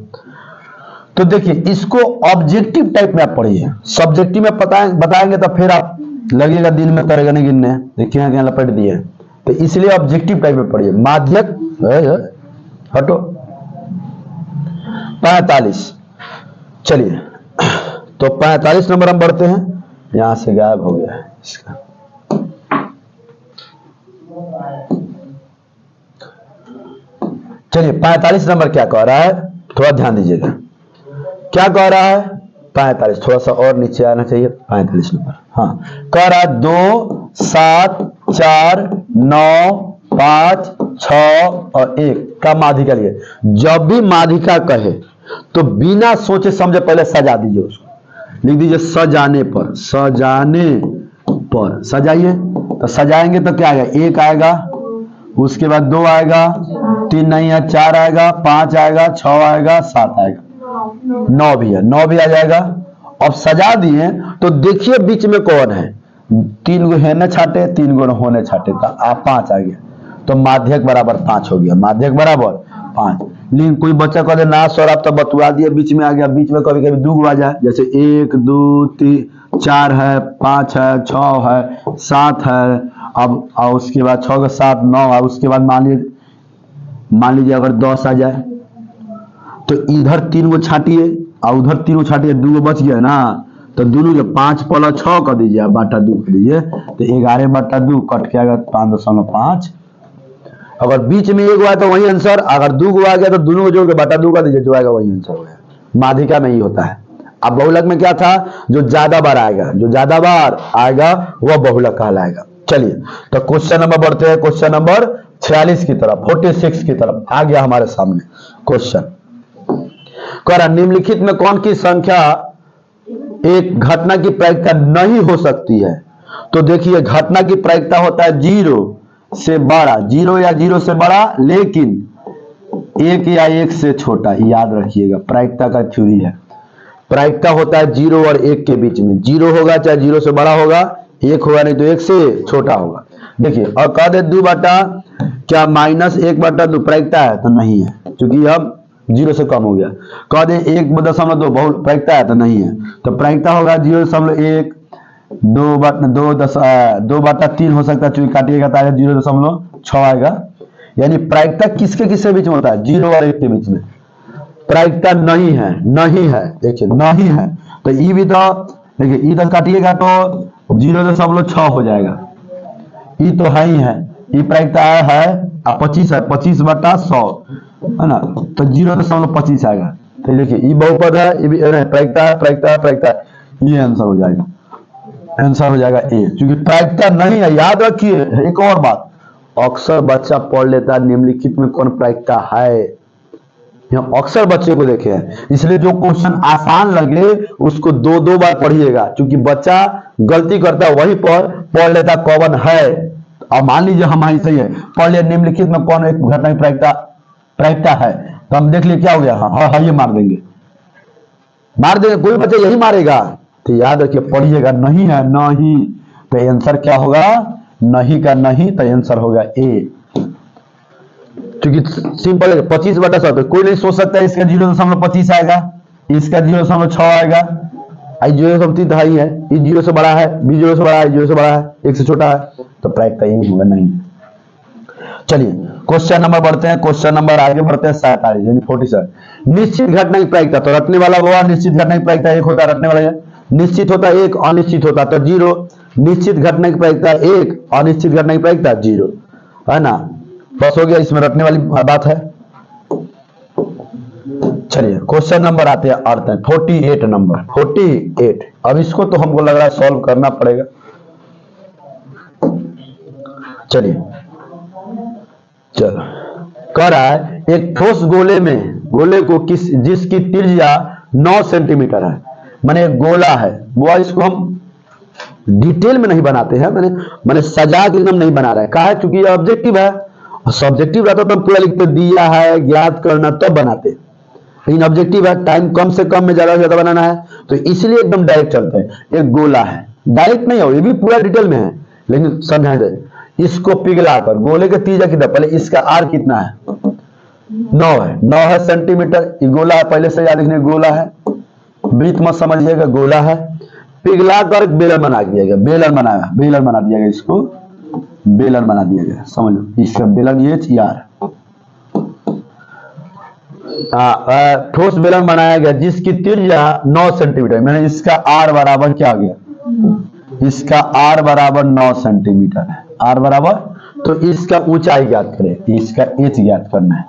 तो देखिए इसको ऑब्जेक्टिव टाइप में आप पढ़िए, सब्जेक्टिव में बताएंगे तो फिर आप लगेगा दिन में करेगा नहीं गिनने, देखिए क्या लपेट दिए, तो इसलिए ऑब्जेक्टिव टाइप में पढ़िए। माध्यक हटो 45, चलिए तो 45 नंबर हम बढ़ते हैं, यहां से गायब हो गया है इसका। चलिए 45 नंबर क्या कह रहा है, थोड़ा ध्यान दीजिएगा, क्या कह रहा है 45, थोड़ा सा और नीचे आना चाहिए, 45 नंबर, हाँ कह रहा है 2 7 4 9 5 6 और 1 का माधिका लिए। जब भी माधिका कहे तो बिना सोचे समझे पहले सजा दीजिए, उसको लिख दीजिए सजाने पर, सजाने पर सजाइए। तो सजाएंगे तो क्या आएगा, 1 आएगा, उसके बाद 2 आएगा, 3 नहीं है, 4 आएगा, 5 आएगा, 6 आएगा, 7 आएगा, 9 भी है, 9 भी आ जाएगा। अब सजा दिए तो देखिए बीच में कौन है, 3 गो है न छाटे, 3 गो होने छाटे, तो आप 5 आ गया, तो माध्यक बराबर 5 हो गया, माध्यक बराबर 5। लेकिन कोई बच्चा कहते ना सर आप तो बतुआ दिए, बीच में आ गया, बीच में कभी कभी 2 गो आ जाए, जैसे 1 2 3 4 है, 5 है, 6 है, 7 है, अब और उसके बाद 6 के 7 9 है, उसके बाद मान लीजिए अगर 10 आ जाए तो इधर 3 गो छाटिए और उधर 3 गो छाटिए, 2 गो बच गया ना, तो दोनों के 5 + 6 कर दीजिए, बाटा 2 कर दीजिए, तो 11 बटा 2 कट के आएगा 5.5। अगर बीच में 1 गो आया तो वही आंसर, अगर 2 गो आ गया तो दोनों को जोड़ के बटा 2 कर दीजिए, जो आएगा वही आंसर हो गया। माधिका में ही होता है। अब बहुलक में क्या था, जो ज्यादा बार आएगा, जो ज्यादा बार आएगा वह बहुलक कहलाएगा। चलिए तो क्वेश्चन नंबर बढ़ते हैं, क्वेश्चन नंबर 46 की तरफ, 46 की तरफ आ गया हमारे सामने क्वेश्चन। कह रहा निम्नलिखित में कौन की संख्या एक घटना की प्रायिकता नहीं हो सकती है। तो देखिए घटना की प्रायिकता होता है 0 से बड़ा, 0 या 0 से बड़ा, लेकिन 1 या 1 से छोटा, याद रखिएगा प्रायिकता का थ्योरी है। प्रायिकता होता है 0 और 1 के बीच में, 0 होगा चाहे 0 से बड़ा होगा, 1 होगा नहीं तो 1 से छोटा होगा। देखिए और कह दे 2 बटा क्या -1/2 प्रायिकता है, तो नहीं है, क्योंकि अब 0 से कम हो गया। कह दे 1.2 बहुत प्रायिकता है, तो नहीं है, तो प्रायिकता होगा 0.1, 2/3 हो सकता है, चूंकि काटिएगा तो 0.6 आएगा। यानी प्रायिकता किसके किसके बीच में होता है, 0 और 1 के बीच में प्रायिकता नहीं है, नहीं है, देखिए नहीं है, तो ई भी तो देखिए ई तो काटिएगा तो 0.6 हो जाएगा, ई तो है ही है, ई प्रायिकता है 25 है, 25/100 है ना, तो 0.25 आएगा। तो देखिए ई बहुपद है, ये भी प्रायिकता है, प्रायिकता है, प्रायिकता, ये आंसर हो जाएगा। आंसर हो जाएगा ए, क्योंकि प्रायिकता नहीं है। याद रखिए एक और बात, अक्सर बच्चा पढ़ लेता है निम्नलिखित में कौन प्रायिकता है, हम अक्सर बच्चे को देखे हैं। इसलिए जो क्वेश्चन आसान लगे उसको दो दो बार पढ़िएगा, क्योंकि बच्चा गलती करता है वही पढ़ लेता कौन है। अब मान लीजिए हम ऐसे ही है पढ़ लिया निम्नलिखित में कौन एक घटना की प्रायिकता है, तो हम देख लिए क्या हो गया, हाँ ये मार देंगे, कोई बच्चा यही मारेगा। तो याद रखिए पढ़िएगा, नहीं है नहीं, तो आंसर क्या होगा, नहीं का नहीं, तो आंसर होगा ए, क्योंकि सिंपल है 25/100। तो कोई नहीं सोच सकता इसका 0.25 आएगा, इसका 0.6 आएगा, 0.3 ढाई है, इस 0 से बड़ा है, बी 0 से बड़ा है, 0 से बड़ा है, 1 से छोटा है, तो प्रायिकता यही होगा नहीं। चलिए क्वेश्चन नंबर बढ़ते हैं, क्वेश्चन नंबर आगे बढ़ते हैं 47 यानी 47। निश्चित घटना की प्रायिकता, तो रटने वाला हुआ, निश्चित घटना की प्रायिकता 1 होता है, रटने वाला है निश्चित होता है 1, अनिश्चित होता तो 0। निश्चित घटना की प्रायिकता 1, अनिश्चित घटना की प्रायिकता 0, है ना, बस हो गया, इसमें रटने वाली बात है। चलिए क्वेश्चन नंबर आते हैं 48 नंबर, 48। अब इसको तो हमको लग रहा है सॉल्व करना पड़ेगा। चलिए चलो, कह रहा है एक ठोस गोले को जिसकी त्रिज्या 9 सेंटीमीटर है, माने एक गोला है, वो इसको हम डिटेल में नहीं बनाते हैं, मैंने सजा के एकदम नहीं बना रहा है, कहा है क्योंकि ये ऑब्जेक्टिव है, सब्जेक्टिव रहता तो हम पूरा लिखते दिया है ज्ञात करना तब बनाते, लेकिन ऑब्जेक्टिव है, टाइम कम से कम में ज्यादा से ज्यादा बनाना है, तो इसलिए एकदम डायरेक्ट चलते हैं। एक गोला है, डायरेक्ट नहीं हो, ये भी पूरा डिटेल में है, लेकिन समझा दे, इसको पिघलाकर गोले के त्रिज्या कितना, पहले इसका आर कितना है, 9 है सेंटीमीटर, ये गोला है, पहले से याद रखने गोला है, वृत्त मत समझिएगा, गोला है, पिघला कर बेलन बना दिया गया, बेलन बना दिया गया, इसको बेलन बना दिया गया, समझ लो, इसका बेलन ये यार ठोस बेलन बनाया गया जिसकी त्रिज्या 9 सेंटीमीटर, मैंने इसका आर बराबर क्या आ गया, इसका आर बराबर 9 सेंटीमीटर है, आर बराबर, तो इसका ऊंचाई ज्ञात करें, इसका एच ज्ञात करना है।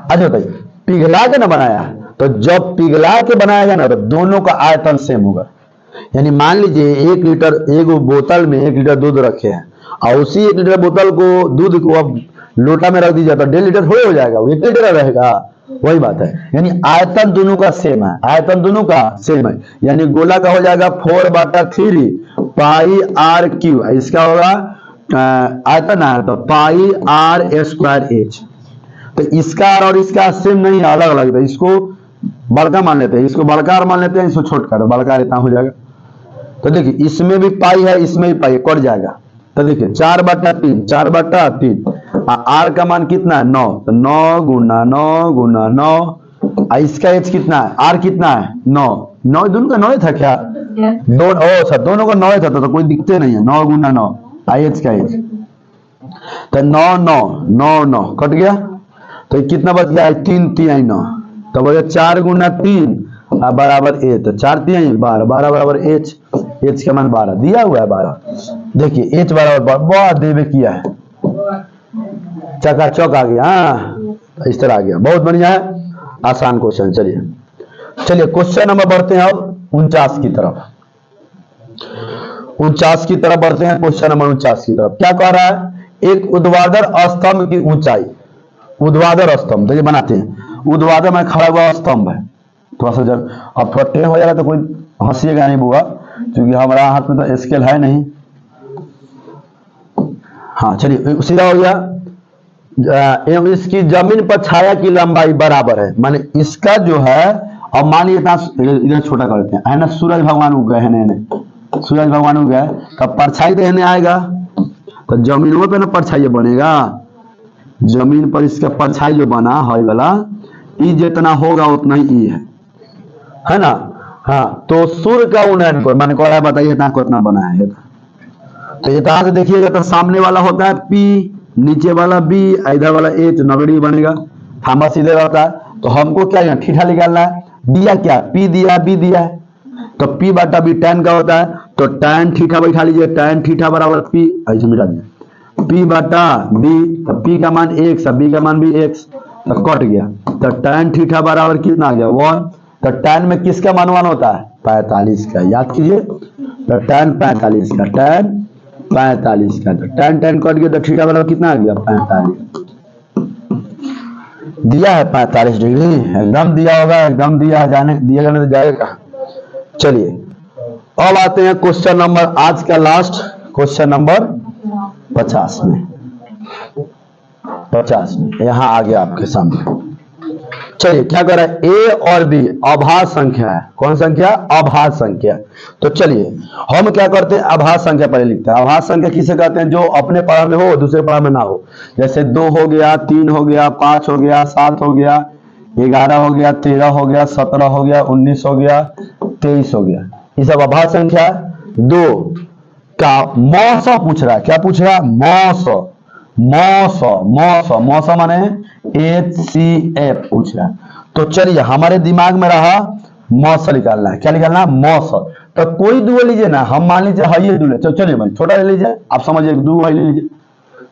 अच्छा बताइए पिघला के ना बनाया, तो जब पिघला के बनाया गया ना तो दोनों का आयतन सेम होगा, यानी मान लीजिए 1 लीटर, एक बोतल में 1 लीटर दूध रखे हैं, और उसी 1 लीटर बोतल को दूध को अब लोटा में रख दीजिए तो 1.5 लीटर थोड़े हो जाएगा, वो 1 लीटर रहेगा, वही बात है, यानी आयतन दोनों का सेम है, आयतन दोनों का सेम है, यानी गोला का हो जाएगा 4/3 पाई आर क्यू, इसका होगा आयतन है तो पाई आर स्क्वायर एच, तो इसका आर और इसका सेम नहीं है, अलग अलग, तो इसको बड़का मान लेते हैं, इसको बड़का आर मान लेते हैं, इसको छोटका, तो बड़का आर इतना हो जाएगा। तो देखिए इसमें भी पाई है, इसमें भी पाई, कट जाएगा, तो देखिए 4/3 आर का मान कितना है 9, तो 9 गुना 9, इसका एच कितना है, आर कितना है 9 दोनों का 9 था क्या, दोनों का 9 था, तो कोई दिखते नहीं है, 9 गुना 9 आई एच का एच, तो 9 कट गया, तो कितना बच गया 3 9, तो बोले 4 गुना 3 बराबर ए, तो 4 3 12 बराबर एच, एच का मान 12 दिया हुआ है 12, देखिए एच बराबर बहुत देवे किया है, चकाचौक आ गया, इस तरह आ गया, बहुत बढ़िया है, आसान क्वेश्चन। चलिए क्वेश्चन नंबर बढ़ते हैं अब 49 की तरफ, 49 की तरफ बढ़ते हैं, क्वेश्चन नंबर 49 की तरफ क्या कह रहा है, एक ऊर्ध्वाधर स्तंभ की ऊंचाई, ऊर्ध्वाधर स्तंभ, देखिए बनाते हैं, ऊर्ध्वाधर में खड़ा हुआ स्तंभ है, थोड़ा सा जब अब थोड़ा टेढ़ हो जाएगा तो कोई हंसीएगा नहीं बुआ, क्योंकि हमारा हाथ में तो स्केल है नहीं, हाँ चलिए सीधा हो गया, इसकी जमीन पर छाया की लंबाई बराबर है, माने इसका जो है, अब मान लीजिए इधर छोटा करते हैं, है ना, सूरज भगवान उग गए हैं, सूरज भगवान उग गए, तब परछाई रहने आएगा, तो जमीनों पे ना परछाई बनेगा, जमीन पर इसका परछाई जो बना है वाला, ई जितना होगा उतना ही ई है ना, हाँ, तो सूर्य का उन्नयन को मैंने कहा बताइए इतना कितना बना है, तो ये तरह से देखिएगा, तो सामने वाला होता है पी, नीचे वाला बी, इधर वाला ए, तो नगड़ी बनेगा, थामा सीधे रहता है, तो हमको क्या यहाँ ठीठा निकालना है, दिया क्या पी दिया बी दिया है, तो पी बटा बी tan का होता है, तो tan थीटा बैठा लीजिए, tan थीटा बराबर पी, ऐसे मिटा दिया, पी बटा बी, तो पी का मान x, बी का मान भी x, तो कट गया, तो tan थीटा बराबर कितना आ गया 1, तो tan में किसका मान 1 होता है, 45 का, याद कीजिए। तो tan 45 का, tan 45 का, तो tan tan कट गया तो थीटा बराबर कितना आ गया 45। दिया है 45 डिग्री, एकदम दिया होगा, एकदम दिया है, जाने दिया जाने तो जाएगा। चलिए अब आते हैं क्वेश्चन नंबर, आज का लास्ट क्वेश्चन नंबर 50 में। 50 में यहां आ गया आपके सामने। चलिए क्या कर रहा है, ए और बी अभाज्य संख्या है। कौन संख्या, अभाज्य संख्या। तो चलिए हम क्या करते हैं, अभाज्य संख्या पहले लिखते हैं। अभाज्य संख्या किसे कहते हैं, जो अपने पारा में हो दूसरे पारा में ना हो। जैसे 2 हो गया, 3 हो गया, 5 हो गया, 7 हो गया, 11 हो गया, 13 हो गया, 17 हो गया, 19 हो गया, 23 हो गया, ये सब अभाज्य संख्या है। 2 का मौसा पूछ रहा है, क्या पूछ रहा है, मौसा। मौसा मौसा मौसा माने HCF पूछ रहा है। तो चलिए हमारे दिमाग में रहा मौसा निकालना है। क्या निकालना है, मौसा। तो कोई दुआ लीजिए ना, हम मान लीजिए हाइए दूल्हे, चलिए भाई छोटा ले लीजिए, आप समझिए 2 ले लीजिए।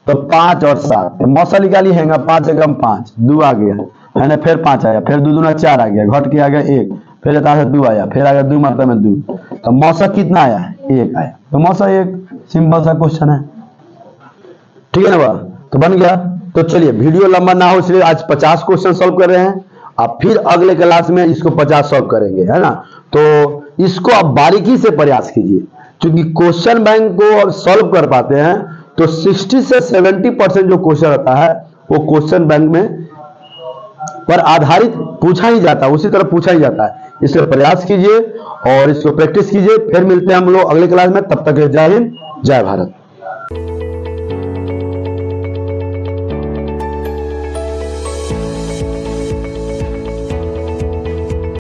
तो 5 और 7 मौसा निकालिए, हैगा 5 एकम 5, 2 आ गया है ना, फिर 5 आया, फिर 2 दूना 4 आ गया, घट के आ गया 1, फिर जता 2 आया, फिर आ गया 2 मात्रा में 2, तो मौसा कितना आया, 1 आया। तो मौसा 1, सिंपल सा क्वेश्चन है, ठीक है ना बा? तो बन गया। तो चलिए वीडियो लंबा ना हो इसलिए आज 50 क्वेश्चन सॉल्व कर रहे हैं, अब फिर अगले क्लास में इसको 50 सॉल्व करेंगे, है ना। तो इसको आप बारीकी से प्रयास कीजिए, क्योंकि क्वेश्चन बैंक को अब सॉल्व कर पाते हैं तो 60 से 70% जो क्वेश्चन रहता है वो क्वेश्चन बैंक में पर आधारित पूछा ही जाता है, उसी तरह पूछा ही जाता है। इसलिए प्रयास कीजिए और इसको प्रैक्टिस कीजिए। फिर मिलते हैं हम लोग अगले क्लास में, तब तक जय हिंद जय भारत।